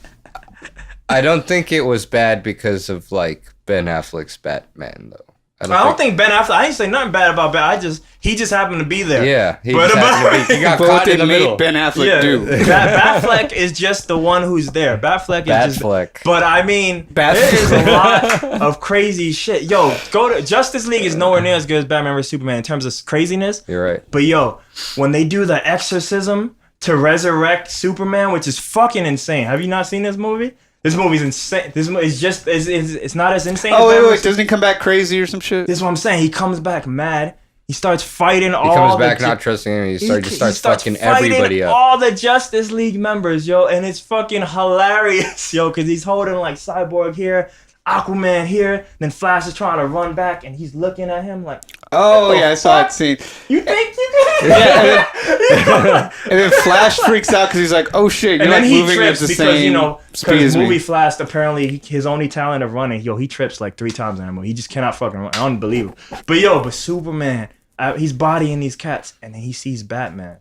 I don't think it was bad because of like Ben Affleck's Batman though. I don't think Ben Affleck. I didn't say nothing bad about Ben. He just happened to be there. Yeah, he got caught in the middle. Ben Affleck do. Batfleck is just the one who's there. Batfleck is just. But I mean, there is a lot of crazy shit. Yo, go to Justice League is nowhere near as good as Batman vs Superman in terms of craziness. You're right. But yo, when they do the exorcism to resurrect Superman, which is fucking insane. Have you not seen this movie? This movie's insane. This movie is just it's not as insane. Oh wait, doesn't he come back crazy or some shit? This is what I'm saying. He comes back mad. He starts fighting all. He comes back not trusting him. He starts fucking everybody up. All the Justice League members, yo, and it's fucking hilarious, yo, because he's holding like Cyborg here, Aquaman here, then Flash is trying to run back, and he's looking at him like, oh yeah, I saw that scene. You think you can? Yeah, and then Flash freaks out because he's like, "Oh shit!" You're and like then he moving trips at the because same speed as movie me. Flash apparently his only talent of running, yo, he trips like 3 times in that movie. He just cannot fucking run. Unbelievable. But Superman, he's bodying these cats, and then he sees Batman,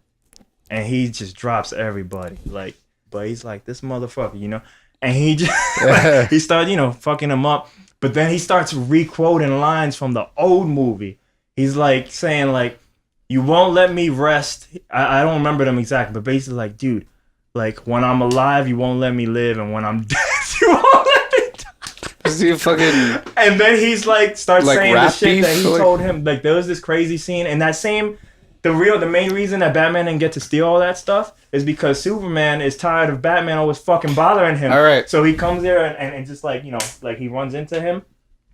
and he just drops everybody. Like, but he's like, this motherfucker, you know, and he just he started, you know, fucking him up. But then he starts re-quoting lines from the old movie. He's like saying like, you won't let me rest. I don't remember them exactly, but basically like, dude, like when I'm alive, you won't let me live, and when I'm dead, you won't let me die. Is he fucking? And then he's like, starts like saying the shit beef, that he told him. Like there was this crazy scene, and that same, the main reason that Batman didn't get to steal all that stuff is because Superman is tired of Batman always fucking bothering him. All right. So he comes there and just like, you know, like he runs into him,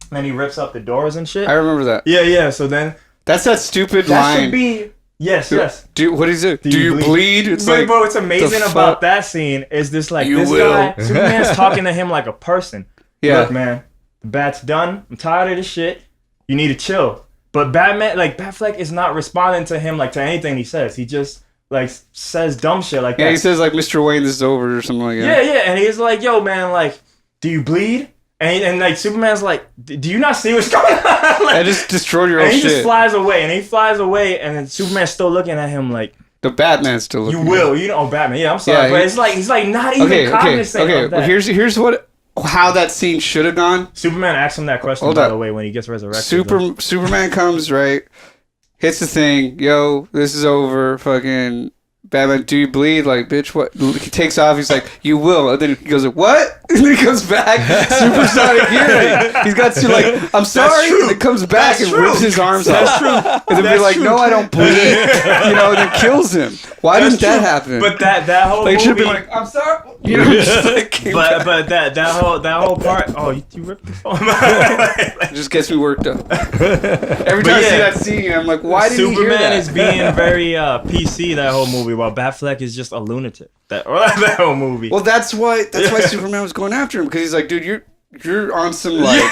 and then he rips up the doors and shit. I remember that. Yeah. So then. That's that stupid That line. should be yes. What is it? Do you bleed? It's but, like, bro, what's amazing about that scene is this like this guy, Superman's talking to him like a person. Yeah. Look, man, the bat's done. I'm tired of this shit. You need to chill. But Batman, like Batfleck, is not responding to him like to anything he says. He just like says dumb shit like that. Yeah, he says like, "Mr. Wayne, this is over" or something like that. Yeah, and he's like, "Yo, man, like, do you bleed?" And like Superman's like, do you not see what's going on? Like, I just destroyed your own shit. And he shit. just flies away, and he flies away, and then Superman's still looking at him like, the Batman's still looking. You will, you know, Batman. Yeah, I'm sorry, but it's like he's like not even cognizant of that. Well, here's how that scene should have gone. Superman asks him that question by the way when he gets resurrected. Superman comes right, hits the thing. Yo, this is over. Fucking Batman, do you bleed? Like, bitch, what? He takes off. He's like, you will. And then he goes, what? And then he comes back. Supersonic hearing. He's got to like, I'm sorry. And it comes back and rips his arms off. That's true. And then be like, no, I don't bleed. You know, and then kills him. Why didn't that happen? But that whole movie, should be like, I'm sorry. You know, just like but that whole part. Oh, you ripped the phone. It just gets me worked up. Every time I see that scene, I'm like, why did he hear that? Superman is being very PC that whole movie, while Batfleck is just a lunatic. That whole movie. Well, that's why Superman was going after him, because he's like, dude, you're on some like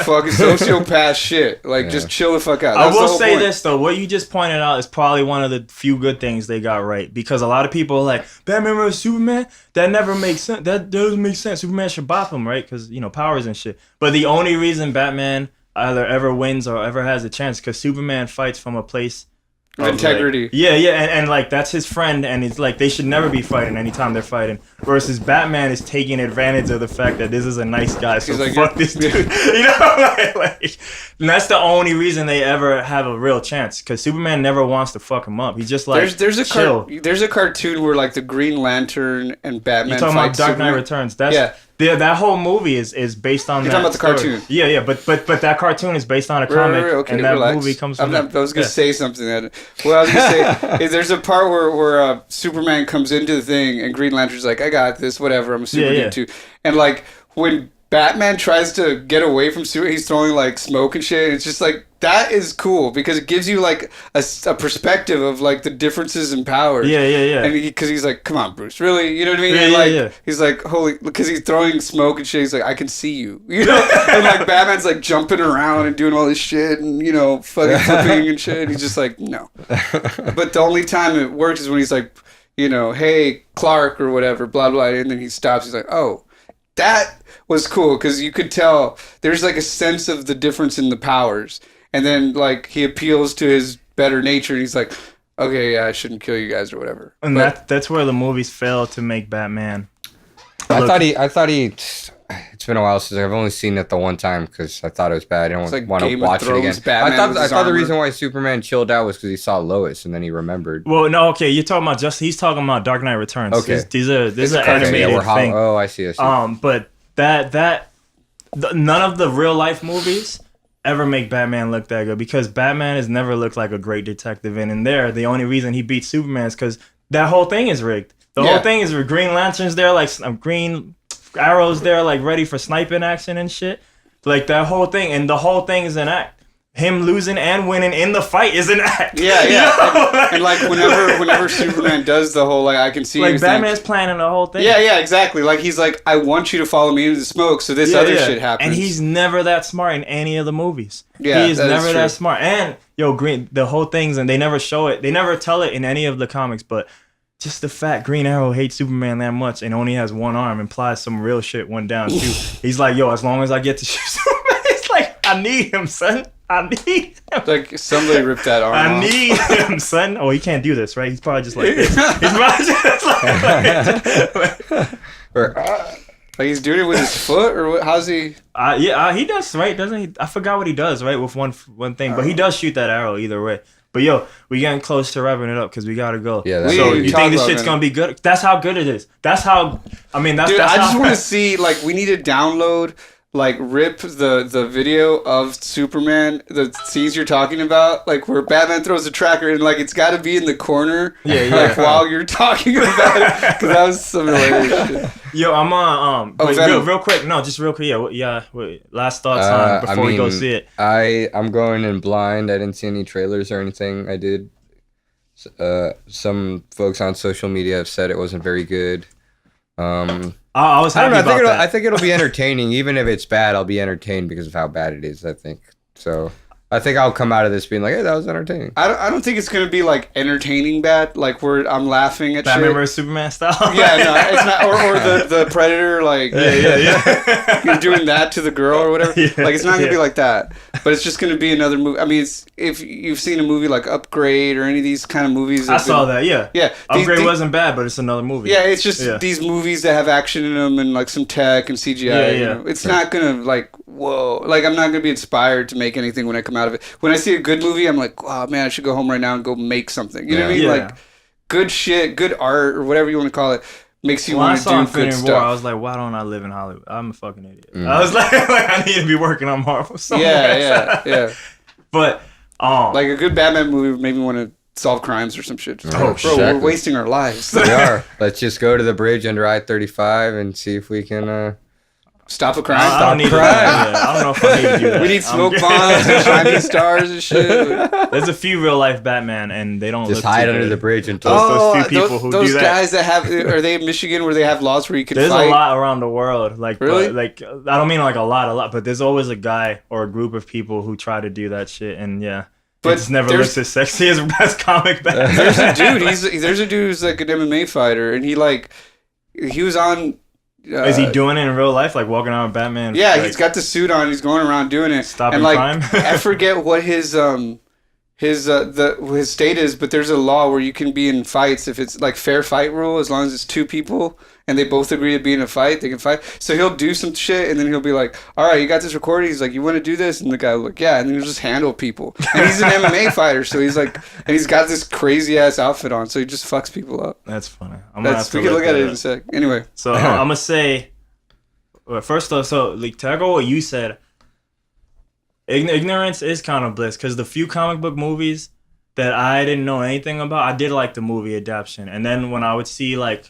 fucking sociopath shit. Like, just chill the fuck out. I will say this though, what you just pointed out is probably one of the few good things they got right, because a lot of people are like, Batman vs Superman, that never makes sense. That doesn't make sense. Superman should bop him, right? Because you know powers and shit. But the only reason Batman either ever wins or ever has a chance because Superman fights from a place of integrity. Like, and like that's his friend, and it's like they should never be fighting anytime they're fighting. Versus Batman is taking advantage of the fact that this is a nice guy, so like, fuck this dude. You know, like, and that's the only reason they ever have a real chance. Because Superman never wants to fuck him up. He's just like there's a cartoon where like the Green Lantern and Batman. You're talking about Dark Knight Returns. That whole movie is based on. You're talking about the cartoon. Yeah, but that cartoon is based on a comic, and that movie comes from. I was gonna say something that. Well, I was gonna say is there's a part where Superman comes into the thing and Green Lantern's like, I got this, whatever. I'm a super dude too, and like when Batman tries to get away from Superman, he's throwing like smoke and shit. And it's just like that is cool because it gives you like a perspective of like the differences in powers. Yeah. And because he's like, come on, Bruce, really? You know what I mean? And he's like, holy, because he's throwing smoke and shit. He's like, I can see you. You know? And like Batman's like jumping around and doing all this shit and you know fucking flipping and shit. And he's just like, no. But the only time it works is when he's like, you know, hey Clark or whatever, blah blah, and then he stops. He's like, oh. That was cool because you could tell there's like a sense of the difference in the powers. And then like he appeals to his better nature and he's like, okay, yeah, I shouldn't kill you guys or whatever. And that's where the movies fail to make Batman. I thought he it's been a while since I've only seen it the one time because I thought it was bad. I don't want to watch it again. I thought the reason why Superman chilled out was because he saw Lois and then he remembered. Well, no, okay, you're talking about he's talking about Dark Knight Returns. Okay, these are animated thing. Oh, I see. But none of the real life movies ever make Batman look that good because Batman has never looked like a great detective, and in there, the only reason he beats Superman is because that whole thing is rigged. The whole thing is with Green Lanterns there, like green arrows there, like ready for sniping action and shit. Like that whole thing, and the whole thing is an act. Him losing and winning in the fight is an act. Yeah. And like whenever Superman does the whole, like, I can see like Batman's planning the whole thing. Yeah, exactly. Like he's like, I want you to follow me into the smoke, so this other shit happens. And he's never that smart in any of the movies. Yeah, he's never that smart. And Green, the whole things, and they never show it. They never tell it in any of the comics, but just the fact Green Arrow hates Superman that much and only has one arm implies some real shit went down too. He's like, as long as I get to shoot Superman, it's like, I need him, son. I need him. Like somebody ripped that arm off. I need him, son. Oh, he can't do this, right? He's probably just like this. He's probably just like he's doing it with his foot, or what? How's he? He does, right? Doesn't he? I forgot what he does, right? With one thing, but he does shoot that arrow either way. But we getting close to wrapping it up because we gotta go. Yeah. So you think this shit's gonna be good? That's how good it is. That's how. I mean, that's. Dude, that's I just want to see. Like, we need to download. Like, rip the video of Superman, the scenes you're talking about, like where Batman throws the tracker and like it's got to be in the corner, like while you're talking about it, because that was some hilarious shit. Yo, I'm on real quick. No, just real quick. Last thoughts on before we go see it. I'm going in blind. I didn't see any trailers or anything. I did. Some folks on social media have said it wasn't very good. I was happy about that. I think it'll be entertaining. Even if it's bad, I'll be entertained because of how bad it is, I think. So I think I'll come out of this being like, hey, that was entertaining. I don't think it's going to be like entertaining bad, like where I'm laughing at Batman shit. vs Superman style? Yeah, no, it's not. Or the Predator, like, you're doing that to the girl or whatever. Yeah, like, it's not going to be like that. But it's just going to be another movie. I mean, if you've seen a movie like Upgrade or any of these kind of movies. I saw that, yeah. Yeah. Upgrade wasn't bad, but it's another movie. Yeah, it's just these movies that have action in them and like some tech and CGI. Yeah. You know? It's not going to like, whoa. Like, I'm not going to be inspired to make anything when I come out of it. When I see a good movie, I'm like, oh man, I should go home right now and go make something. You know what I mean? Like, good shit, good art, or whatever you want to call it, makes you want to do good stuff. I was like, why don't I live in Hollywood? I'm a fucking idiot. I was like, I need to be working on Marvel somewhere. Yeah. But like a good Batman movie would make me want to solve crimes or some shit. Bro, exactly. we're wasting our lives. We are. Let's just go to the bridge under I-35 and see if we can stop a crime. I don't need that. I don't know if I need to do that. We need smoke bombs and shining stars and shit. There's a few real life Batman, and they don't just look hide too under good. the bridge until those few people who those do that. guys that have, are they in Michigan where they have laws where you can There's fight? a lot around the world. Like, really? Like, I don't mean like a lot, but there's always a guy or a group of people who try to do that shit, and but it's never looks as sexy as best comic Batman. There's a dude. There's a dude who's like an MMA fighter, and he was on. Is he doing it in real life, like walking around with Batman? Yeah, like, he's got the suit on. He's going around doing it. Stopping crime. crime. I forget what his state is, but there's a law where you can be in fights if it's like fair fight rule. As long as it's two people and they both agree to be in a fight, they can fight. So he'll do some shit, and then he'll be like, "All right, you got this recorded." He's like, "You want to do this?" And the guy will like, "Yeah," and then he'll just handle people. And he's an MMA fighter, so he's like, and he's got this crazy ass outfit on, so he just fucks people up. That's funny. We can look at it in a sec. Anyway, so I'm gonna say. Well, first off, so like to echo what you said, ignorance is kind of bliss, because the few comic book movies that I didn't know anything about, I did like the movie adaptation, and then when I would see like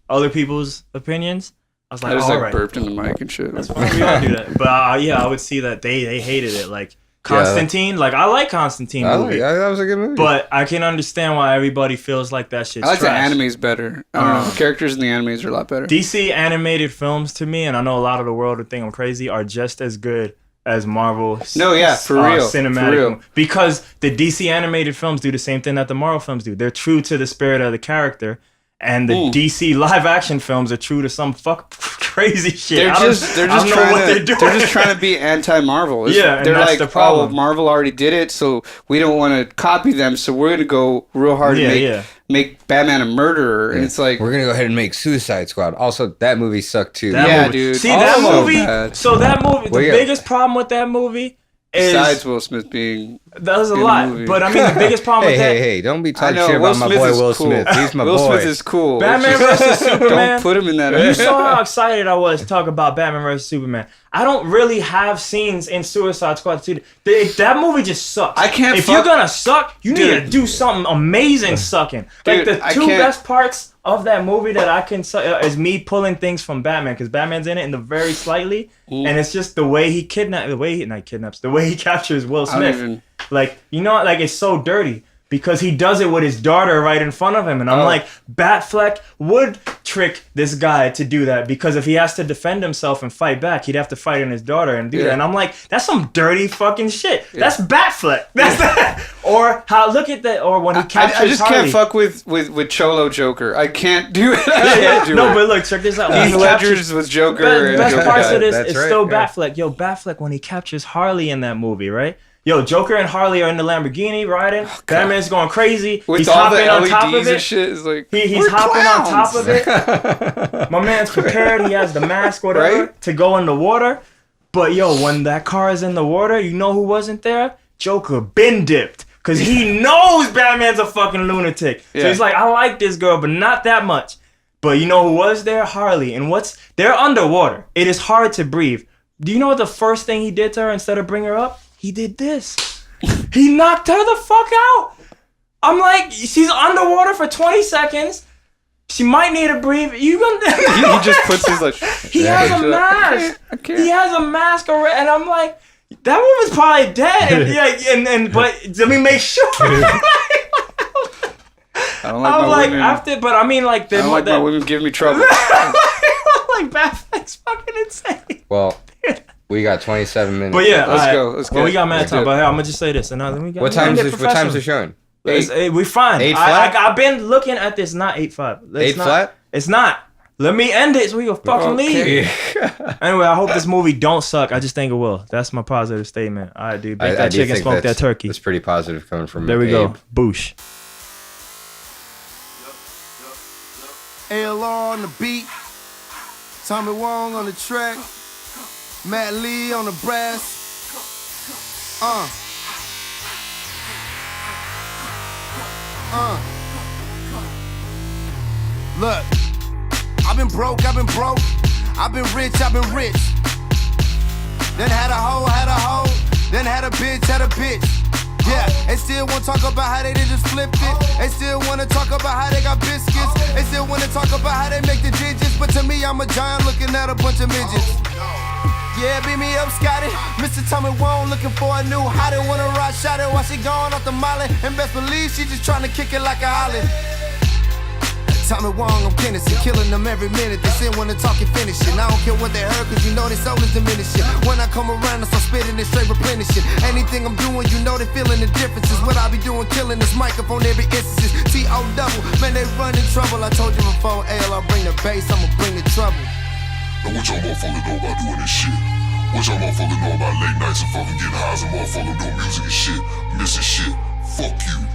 other people's opinions, I was like, I just right. burped in the mic and shit. That's fine. We all do that, but I would see that they hated it. Like Constantine, like I like Constantine movie. That was a good movie. But I can understand why everybody feels like that shit's I like trash. the animes better. I don't know. The characters in the animes are a lot better. DC animated films to me, and I know a lot of the world would think I'm crazy, are just as good as Marvel. No, yeah, for real. Cinematic. For real. Because the DC animated films do the same thing that the Marvel films do. They're true to the spirit of the character. And the DC live action films are true to some crazy shit. They're just trying to be anti-Marvel. Yeah, they're that's like, the problem. Oh, Marvel already did it, so we don't want to copy them. So we're gonna go real hard and make Batman a murderer. And it's like, we're gonna go ahead and make Suicide Squad. Also, that movie sucked too. Dude. See that movie? So that movie, the biggest problem with that movie Besides Will Smith being... That was a lot. But I mean, the biggest problem with that... Hey, don't be talking shit about my boy Will Smith. He's my boy. Will Smith is cool. Batman vs. Superman. Don't put him in that. You saw how excited I was to talk about Batman vs. Superman. I don't really have scenes in Suicide Squad 2. That movie just sucks. I can't... If you're gonna suck, you need to do something amazing sucking. Like, the two best parts of that movie that I can is me pulling things from Batman, because Batman's in it in the very slightly, and it's just the way he captures Will Smith. Like, you know, like, it's so dirty because he does it with his daughter right in front of him, and I'm like, Batfleck would trick this guy to do that, because if he has to defend himself and fight back, he'd have to fight in his daughter and do that. And I'm like, that's some dirty fucking shit. That's Batfleck. That's that. Or how, look at that. Or when he captures I just Harley. can't fuck with Cholo Joker. I can't do it. No, but look, check this out. Heath Ledger's was Joker. Best parts of this is still Batfleck. Yo, Batfleck, when he captures Harley in that movie, right? Yo, Joker and Harley are in the Lamborghini riding. Batman's going crazy. With he's all hopping the on LEDs top of it. And shit. It's like, he's hopping on top of it. My man's prepared. He has the mask, whatever, to go in the water. But yo, when that car is in the water, you know who wasn't there? Joker been dipped. Because he knows Batman's a fucking lunatic. So he's like, I like this girl, but not that much. But you know who was there? Harley. And they're underwater. It is hard to breathe. Do you know what the first thing he did to her instead of bring her up? He did this. He knocked her the fuck out. I'm like, she's underwater for 20 seconds. She might need to breathe. You gonna? He just puts his like. He has a mask. I can't. He has a mask already, and I'm like, that woman's probably dead. And but let me make sure. I don't like I'm my like women. after, but I mean like I don't like my women giving me trouble. Like Batfleck's fucking insane. Well. We got 27 minutes. But yeah, let's go. Let's go. Well, we got mad time, but hey, I'm gonna just say this. And now we got. What time's it showing? We're fine. 8 flat. I've been looking at this. Not 8-5. 8 flat. It's not. Let me end it so we can fucking leave. Anyway, I hope this movie don't suck. I just think it will. That's my positive statement. All right, dude. Bake that chicken, smoke that turkey. It's pretty positive coming from. There we go. Boosh. ALR on the beat. Tommy Wong on the track. Matt Lee on the brass. Look, I've been broke. I've been rich. Then had a hoe, then had a bitch. Yeah, they still wanna talk about how they just flipped it. They still wanna talk about how they got biscuits. They still wanna talk about how they make the digits. But to me, I'm a giant looking at a bunch of midgets. Yeah, beat me up, Scotty. Mr. Tommy Wong looking for a new hottie. Wanna ride shot it while she gone off the molly. And best believe she just trying to kick it like a holly. Tommy Wong, I'm Kennedy, killing them every minute. They still wanna talk and finish it. I don't care what they heard, cause you know they soul is diminishing. When I come around, I start spitting and straight replenishing. Anything I'm doing, you know they feeling the differences. What I be doing, killing this microphone every instance. T.O. double, man, they running trouble. I told you before, I'll bring the bass, I'ma bring the trouble. Now what y'all motherfuckers know about doing this shit? What y'all motherfuckers know about late nights and fucking getting high as a motherfucker doing music and shit? Missing shit. Fuck you.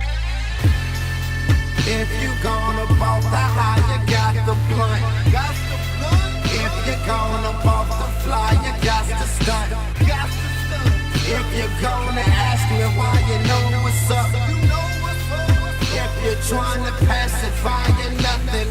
If you gonna ball the high, you got the blunt. If you gonna ball the fly, you got to stunt. If you're gonna ask me why, you know what's up. If you're trying to pacify, you're nothing,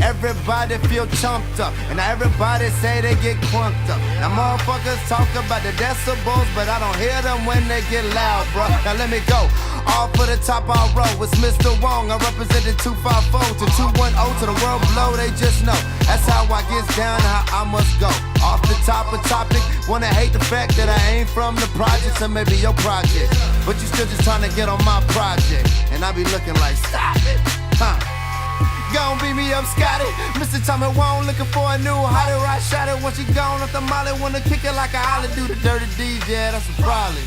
Everybody feel chumped up, and everybody say they get crunked up. Now motherfuckers talk about the decibels, but I don't hear them when they get loud, bro. Now let me go. All for the top, I'll roll. It's Mr. Wong. I represented 254 to 210 to the world below. They just know that's how I get down, how I must go. Off the top of topic, wanna hate the fact that I ain't from the projects or maybe your project, but you still just trying to get on my project, and I be looking like stop it, Gon' beat me up, Scotty. Mr. Tommy Wong looking for a new hottie. Ride shot it when she gone off the molly. Wanna kick it like a holly. Do the dirty DJ, that's a problem.